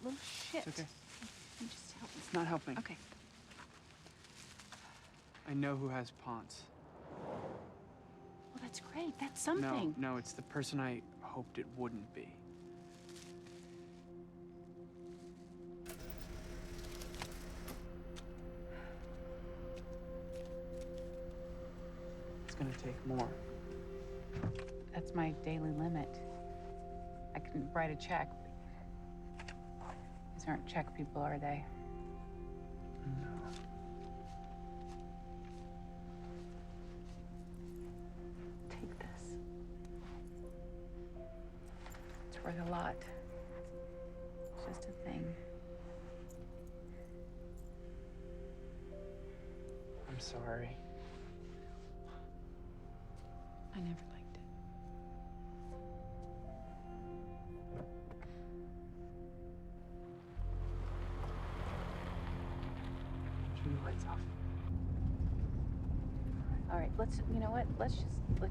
little shit. It's okay. You just help me. It's not helping. Okay. I know who has Ponce. Well, that's great. That's something. No, it's the person I hoped it wouldn't be. It's gonna take more. That's my daily limit. I can write a check. These aren't check people, are they? No. Take this. It's worth a lot. It's just a thing. I'm sorry. I never liked it. Turn the lights off. All right, you know what? Let's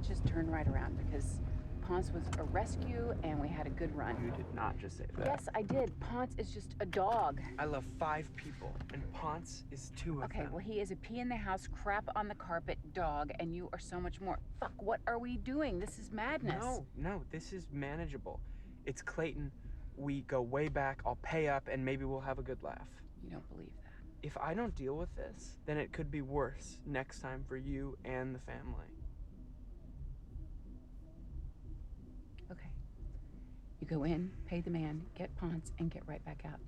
just turn right around because Ponce was a rescue and we had a good run. You did not just say that. Yes, I did. Ponce is just a dog. I love 5 people, and Ponce is 2 of Okay, them. well, he is a pee in the house, crap on the carpet dog, and you are so much more. Fuck, what are we doing? This is madness. No, this is manageable. It's Clayton. We go way back. I'll pay up, and maybe we'll have a good laugh. You don't believe that. If I don't deal with this, then it could be worse next time for you and the family. Okay. You go in, pay the man, get Ponce, and get right back out.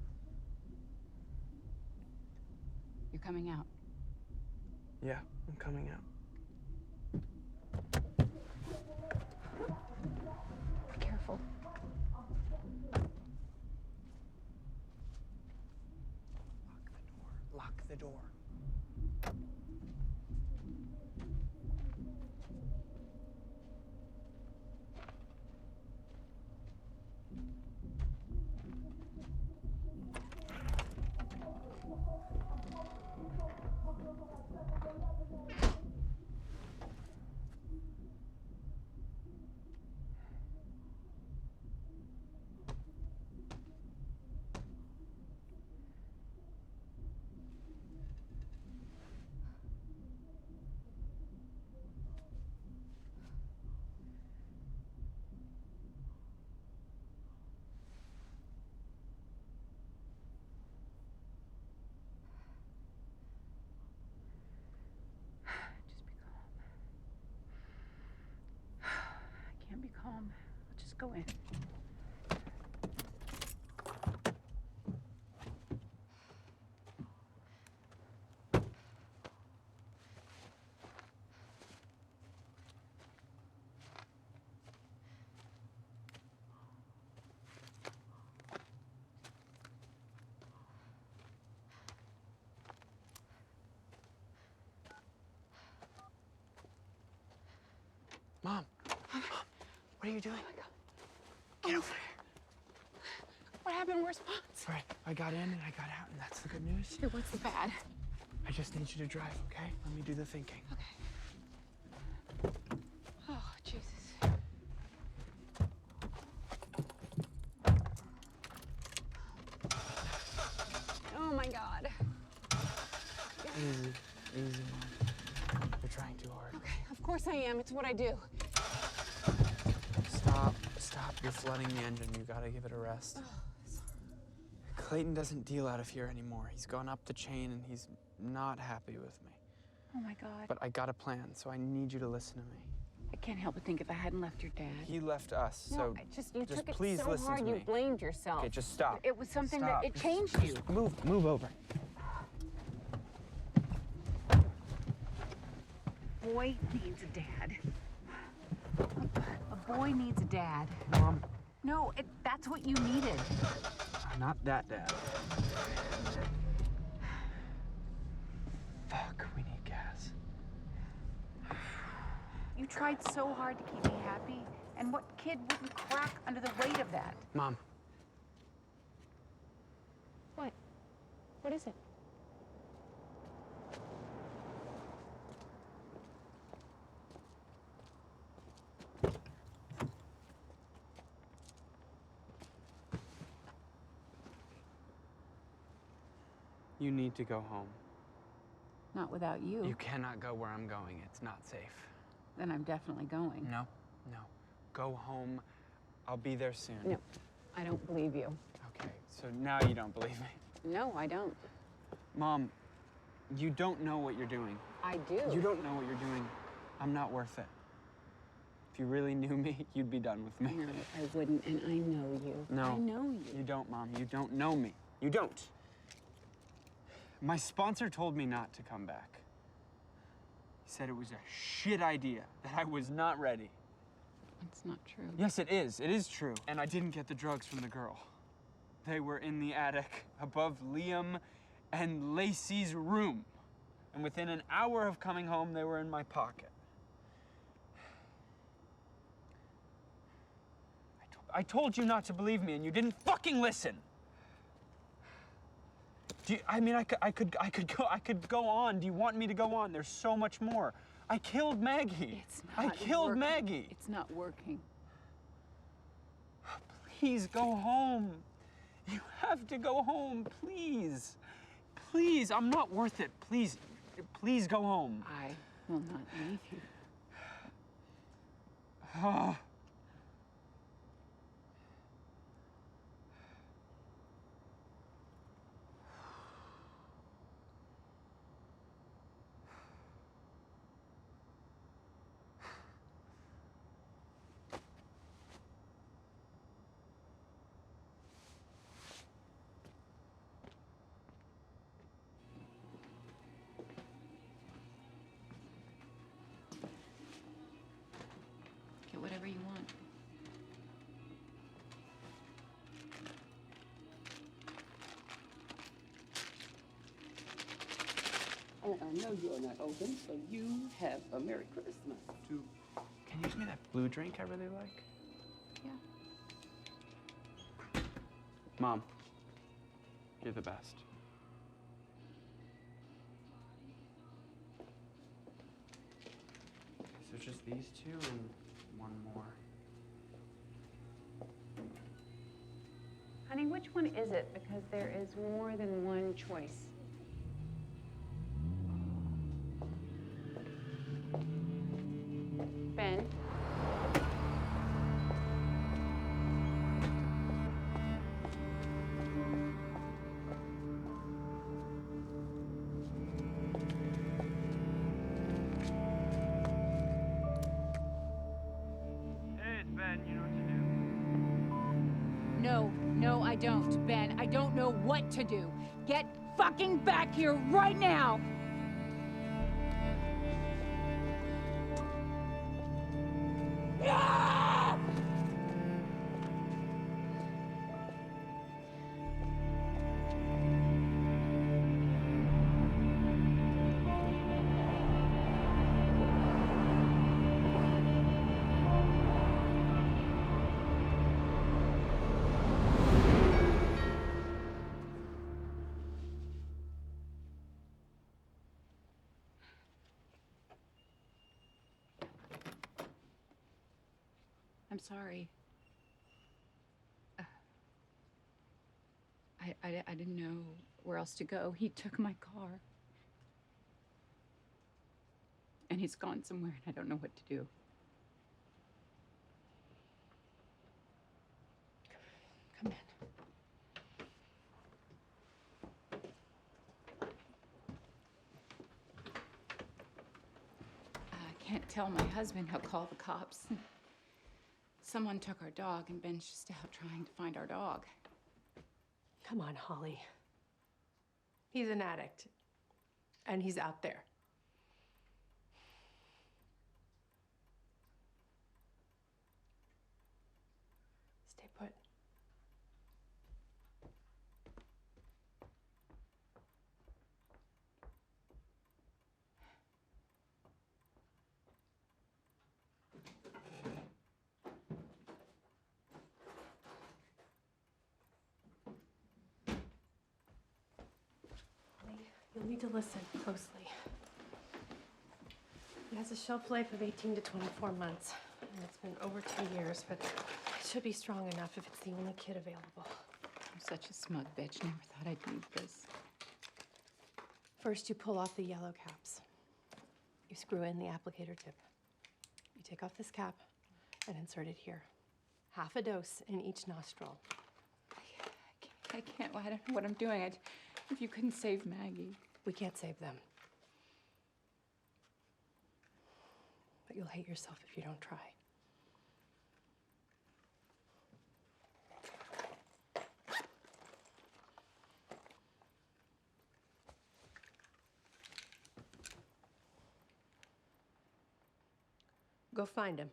You're coming out. Yeah, I'm coming out. Be careful. Lock the door. I can't be calm. I'll just go in. Mom, what are you doing? Get over here. What happened? Where's Ponce? All right, I got in and I got out, and that's the good news. Hey, what's the bad? I just need you to drive, okay? Let me do the thinking. Okay. Oh, Jesus. Oh, my God. Easy, easy, Mom. You're trying too hard. Okay, of course I am. It's what I do. Stop. You're flooding the engine. You gotta give it a rest. Clayton doesn't deal out of here anymore. He's gone up the chain and he's not happy with me. Oh, my God. But I got a plan, so I need you to listen to me. I can't help but think if I hadn't left your dad. He left us, so you took it please so listen hard, to me. you blamed yourself. Okay, just stop. It was something Stop. that, it changed you. Move over. Boy needs a dad. A boy needs a dad. Mom. No, that's what you needed. Not that dad. Fuck, we need gas. You tried so hard to keep me happy, and what kid wouldn't crack under the weight of that? Mom. What? What is it? You need to go home. Not without you. You cannot go where I'm going. It's not safe. Then I'm definitely going. No, no. Go home. I'll be there soon. No, I don't believe you. Okay, so now you don't believe me. No, I don't. Mom, you don't know what you're doing. I do. You don't know what you're doing. I'm not worth it. If you really knew me, you'd be done with me. No, I wouldn't, and I know you. No. I know you. You don't, Mom. You don't know me. You don't. My sponsor told me not to come back. He said it was a shit idea, that I was not ready. It's not true. Yes, it is. It is true. And I didn't get the drugs from the girl. They were in the attic above Liam and Lacey's room. And within an hour of coming home, they were in my pocket. I told you not to believe me, and you didn't fucking listen. I mean, I could go on. Do you want me to go on? There's so much more. I killed Maggie. It's not I killed working. Maggie. It's not working. Please go home. You have to go home, please. Please, I'm not worth it. Please, please go home. I will not leave you. Get whatever you want. I know you're not open, so you have a Merry Christmas. Can you give me that blue drink I really like? Yeah. Mom, you're the best. So just these two and one more. Honey, which one is it? Because there is more than one choice. Ben? Hey, it's Ben. You know what to do. No, no, I don't, Ben. I don't know what to do. Get fucking back here right now! I'm sorry. I didn't know where else to go. He took my car. And he's gone somewhere, and I don't know what to do. Come in. I can't tell my husband. He'll call the cops. Someone took our dog, and Ben's just out trying to find our dog. Come on, Holly. He's an addict, and he's out there. Stay put. You'll need to listen closely. He has a shelf life of 18 to 24 months, and it's been over 2 years, but it should be strong enough if it's the only kid available. I'm such a smug bitch. Never thought I'd need this. First, you pull off the yellow caps. You screw in the applicator tip. You take off this cap and insert it here. Half a dose in each nostril. I can't. I don't know what I'm doing. If you couldn't save Maggie. We can't save them. But you'll hate yourself if you don't try. Go find him.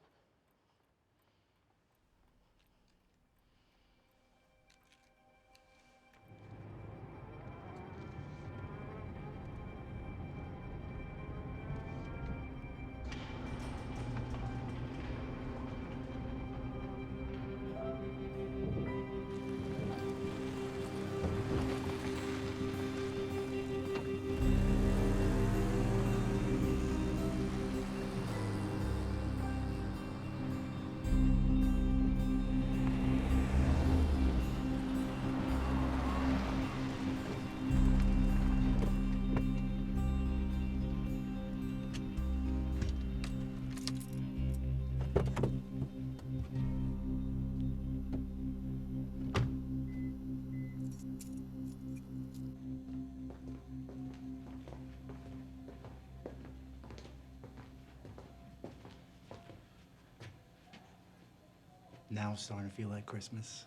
Now it's starting to feel like Christmas.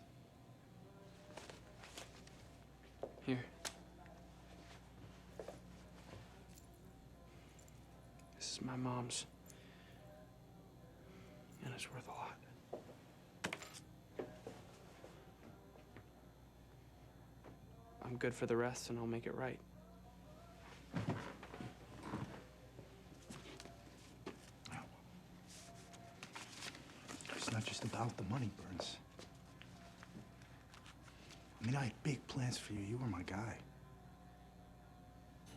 Here. This is my mom's. And it's worth a lot. I'm good for the rest, and I'll make it right. It's not just about the money, Burns. I mean, I had big plans for you. You were my guy.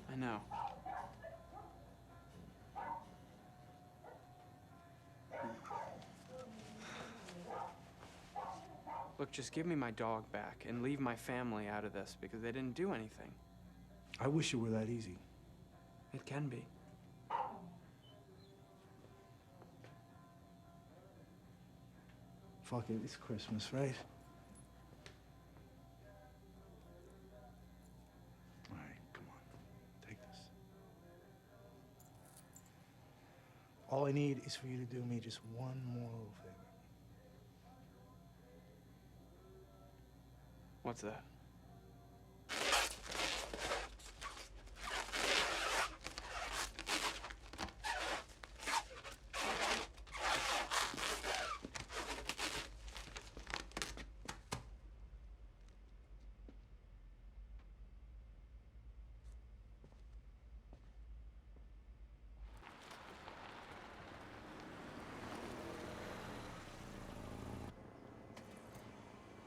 I know. Look, just give me my dog back and leave my family out of this because they didn't do anything. I wish it were that easy. It can be. Fuck it, it's Christmas, right? All right, come on. Take this. All I need is for you to do me just one more little favor. What's that?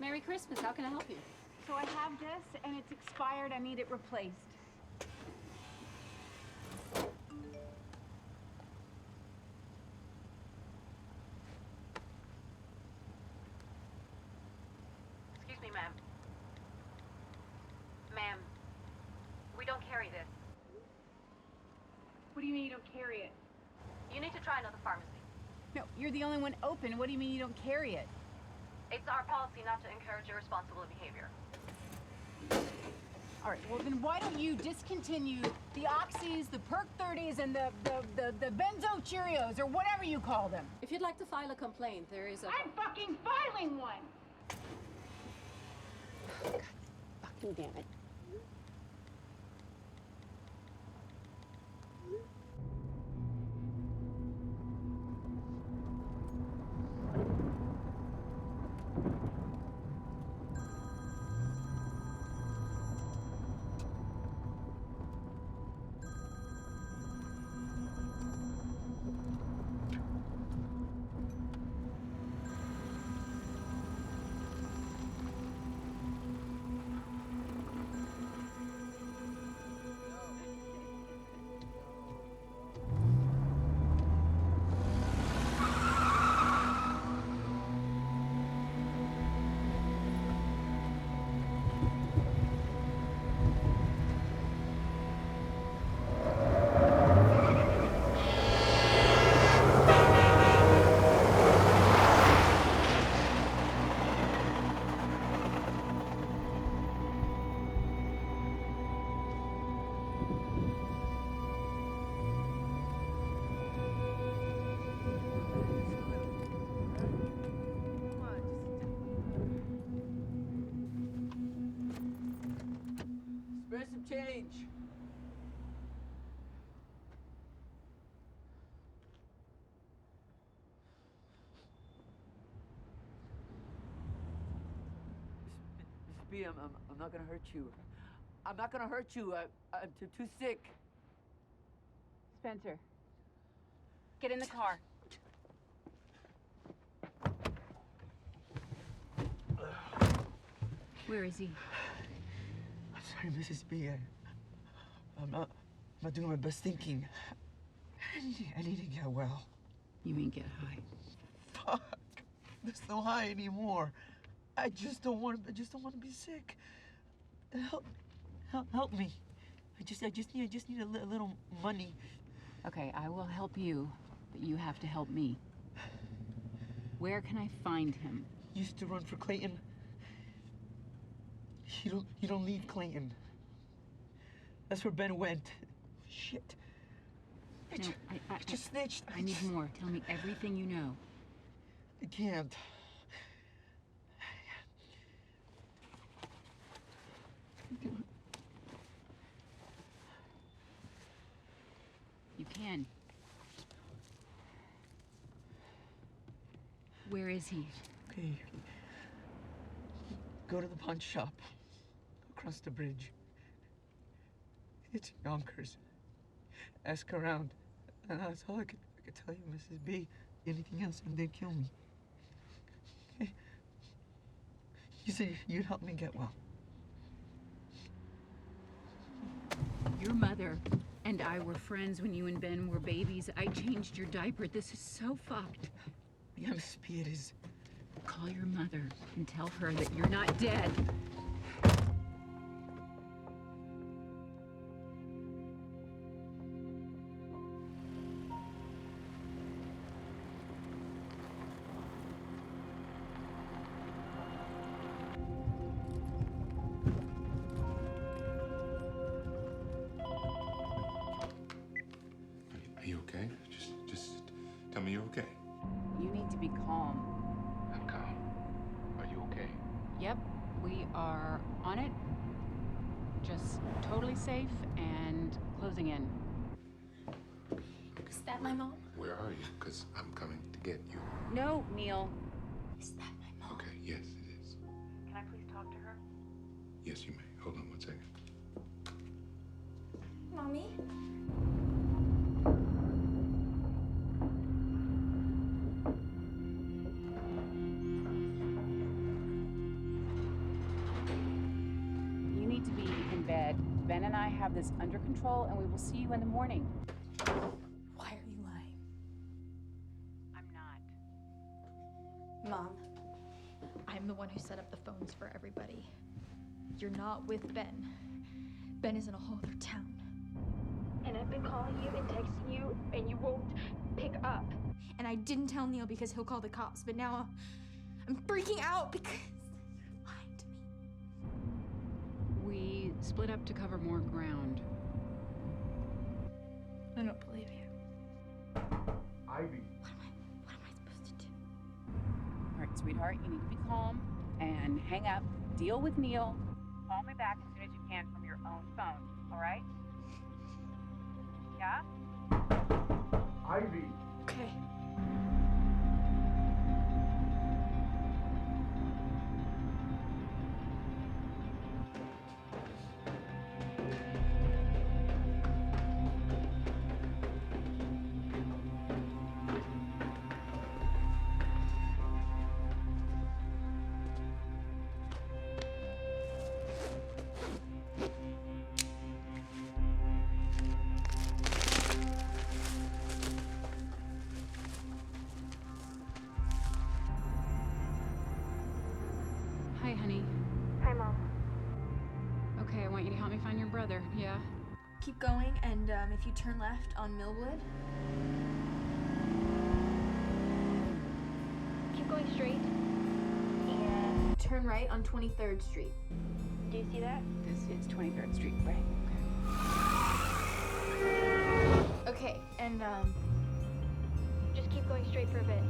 Merry Christmas. How can I help you? So I have this, and it's expired. I need it replaced. Excuse me, ma'am. Ma'am, we don't carry this. What do you mean you don't carry it? You need to try another pharmacy. No, you're the only one open. What do you mean you don't carry it? It's our policy not to encourage irresponsible behavior. All right, well then why don't you discontinue the Oxys, the Perk 30s, and the Benzo Cheerios, or whatever you call them? If you'd like to file a complaint, there is a... I'm fucking filing one! God fucking damn it. change. Miss B, I'm not gonna hurt you. I'm not gonna hurt you. I'm too sick. Spencer, get in the car. Where is he? I'm sorry, Mrs. B. I'm not doing my best thinking. I need to get well. You mean get high? Fuck. There's no high anymore. I just don't want to be sick. Help me. I just need a little money. Okay, I will help you, but you have to help me. Where can I find him? Used to run for Clayton. You don't leave Clayton. That's where Ben went. Shit. I just snitched. I need more. Tell me everything you know. I can't. You can. Where is he? Okay. Go to the pawn shop. Across the bridge. It's in Yonkers. Ask around. And that's all I could tell you, Mrs. B. Anything else, and they'd kill me. Okay? You said you'd help me get well. Your mother and I were friends when you and Ben were babies. I changed your diaper. This is so fucked. Yeah, Mrs. B, it is. Call your mother and tell her that you're not dead. Are you okay? Just tell me you're okay. You need to be calm. I'm calm. Are you okay? Yep, we are on it. Just totally safe and closing in. Is that my mom? Where are you? Because I'm coming to get you. No, Neil. Is that my mom? Okay, yes, it is. Can I please talk to her? Yes, you may. Hold on one second. Mommy? You need to be in bed. Ben and I have this under control, and we will see you in the morning. Why are you lying? I'm not. Mom, I'm the one who set up the phones for everybody. You're not with Ben. Ben is in a whole other town. And I've been calling you and texting you, and you won't pick up. And I didn't tell Neil because he'll call the cops, but now I'm freaking out because you're lying to me. We split up to cover more ground. I don't believe you. Ivy. What am I supposed to do? All right, sweetheart, you need to be calm and hang up. Deal with Neil. Call me back as soon as you can from your own phone, all right? Yeah? Ivy. Okay. Hi, honey. Hi, Mom. Okay, I want you to help me find your brother, yeah? Keep going, and if you turn left on Millwood. Keep going straight. And turn right on 23rd Street. Do you see that? It's 23rd Street, right? Okay, and just keep going straight for a bit.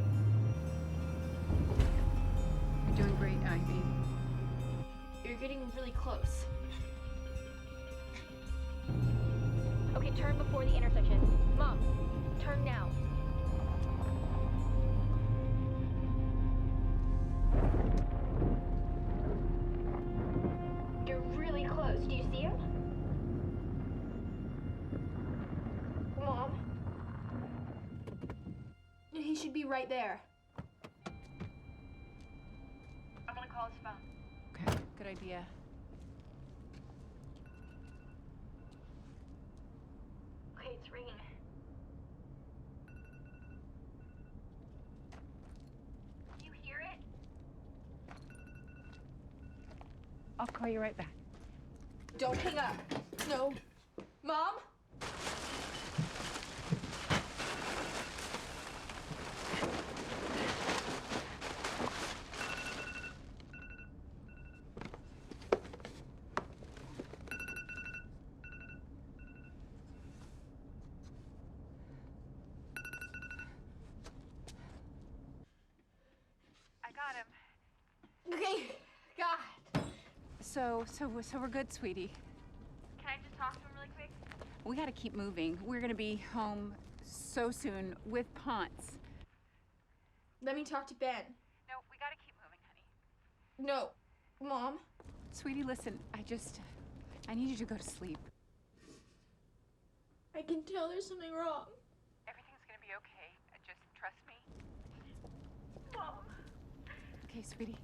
You're doing great, Ivy. You're getting really close. turn before the intersection. Mom, turn now. You're really close. Do you see him? Mom? He should be right there. I'm gonna call his phone. Okay, good idea. Okay, it's ringing. Do you hear it? I'll call you right back. Don't hang up. No. Mom? I got him. Okay. God. So we're good, sweetie. Can I just talk to him really quick? We gotta keep moving. We're gonna be home so soon with Ponce. Let me talk to Ben. No, we gotta keep moving, honey. No. Mom? Sweetie, listen, I need you to go to sleep. I can tell there's something wrong. Everything's gonna be okay. Just trust me. Mom. Okay, sweetie.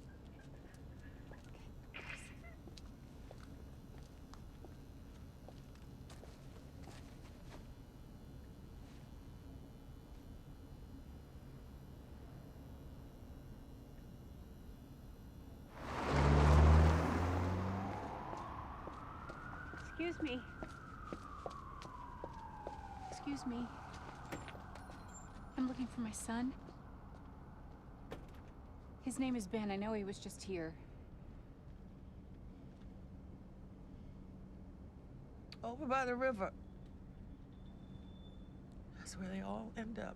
Excuse me. Excuse me. I'm looking for my son. His name is Ben. I know he was just here. Over by the river. That's where they all end up.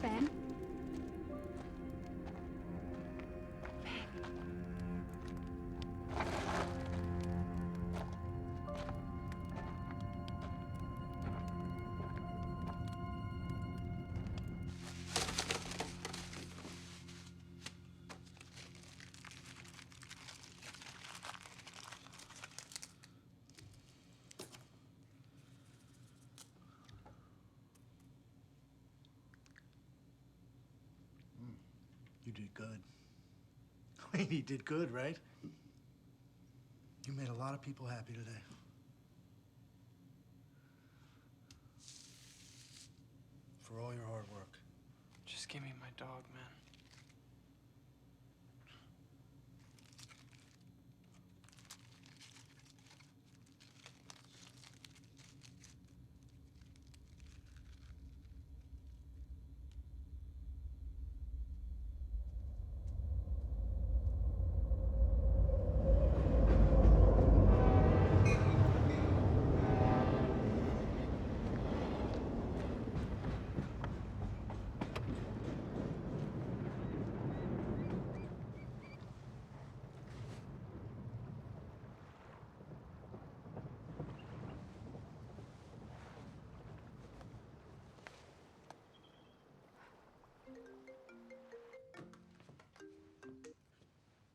Ben? You did good. He did good, right? You made a lot of people happy today. For all your hard work. Just give me my dog, man.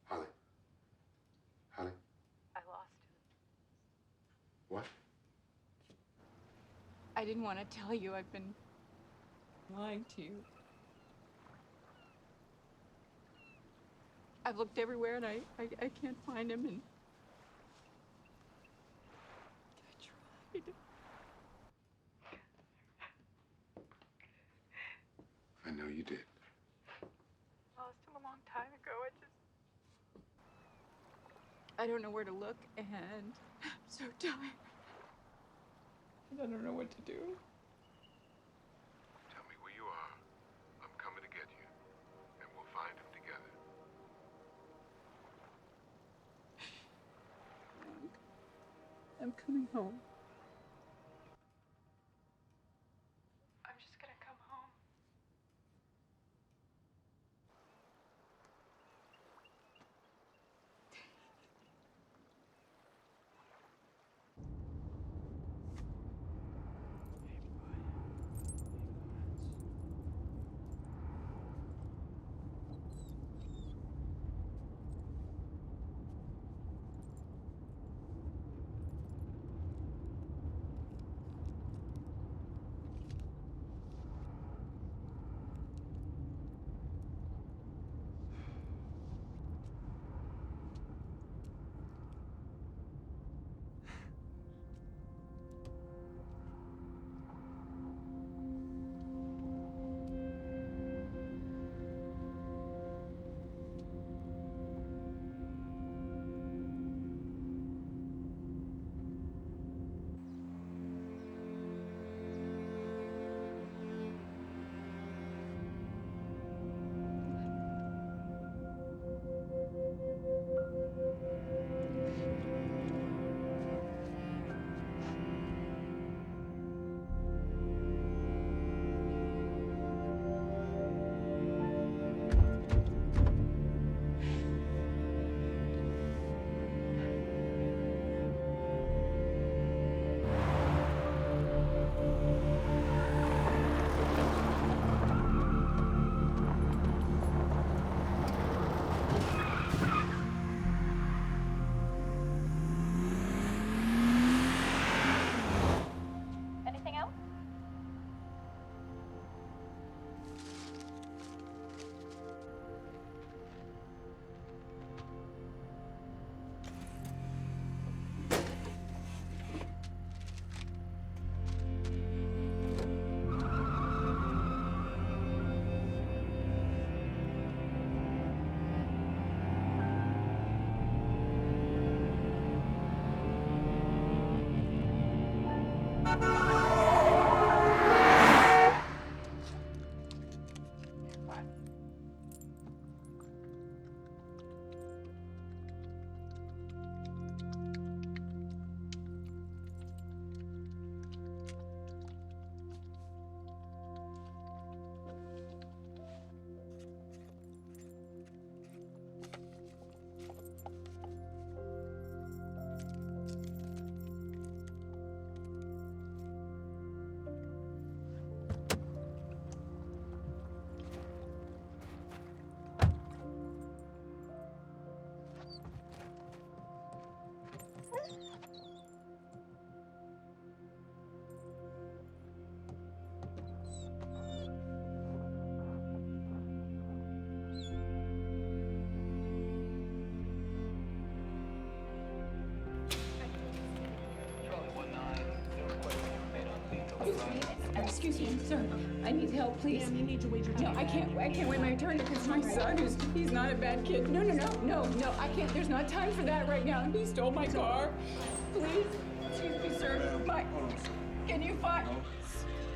Holly. Holly. I lost him. What? I didn't want to tell you. I've been lying to you. I've looked everywhere and I can't find him, and I tried. I know you did. Lost him a long time ago. I don't know where to look, and I'm so tired. I don't know what to do. Tell me where you are. I'm coming to get you, and we'll find him together. I'm coming home. I'm just gonna come home. Anything else? Excuse me, sir. I need help, please. Ma'am, you need to wait your turn. No, I can't wait my turn because my son he's not a bad kid. No, I can't. There's not time for that right now. He stole my car. Please. Excuse me, sir. Can you find...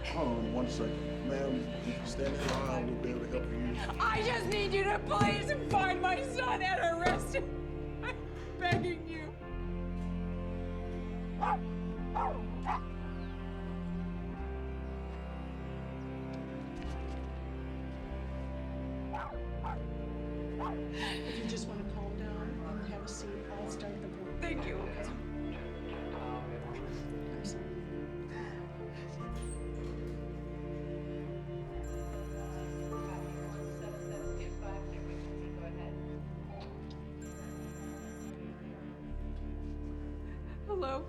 Hold on 1 second. Ma'am, if you stand in the aisle, we'll be able to help you. I just need you to please find my son and arrest him. I'm begging you. If you just want to calm down and have a seat, I'll start the board. Thank you. Hello?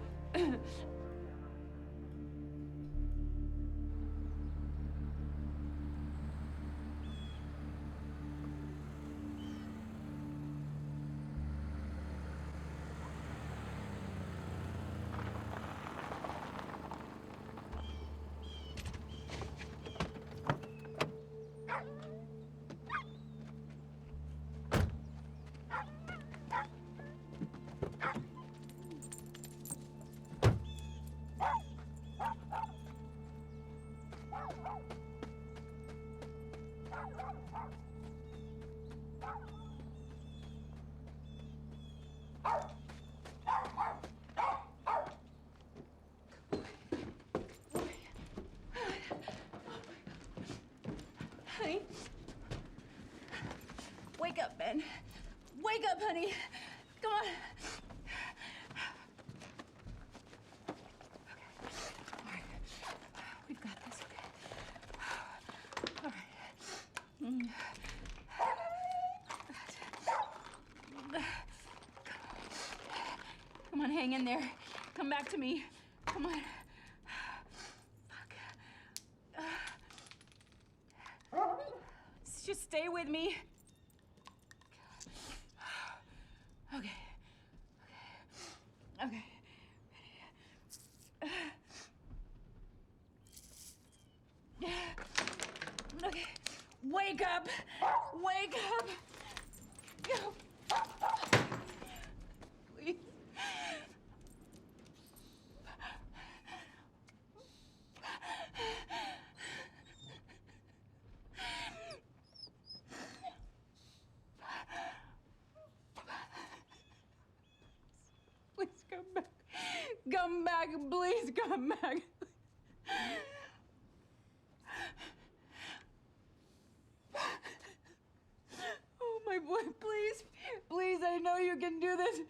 Ben, wake up, honey. Come on. All right. We've got this, okay? All right. Come on, hang in there. Come back to me. Come on. Just stay with me. Okay. Okay. Okay. Wake up! Wake up! Please. Please come back. Come back, please come back. Oh, my boy, please. Please, I know you can do this.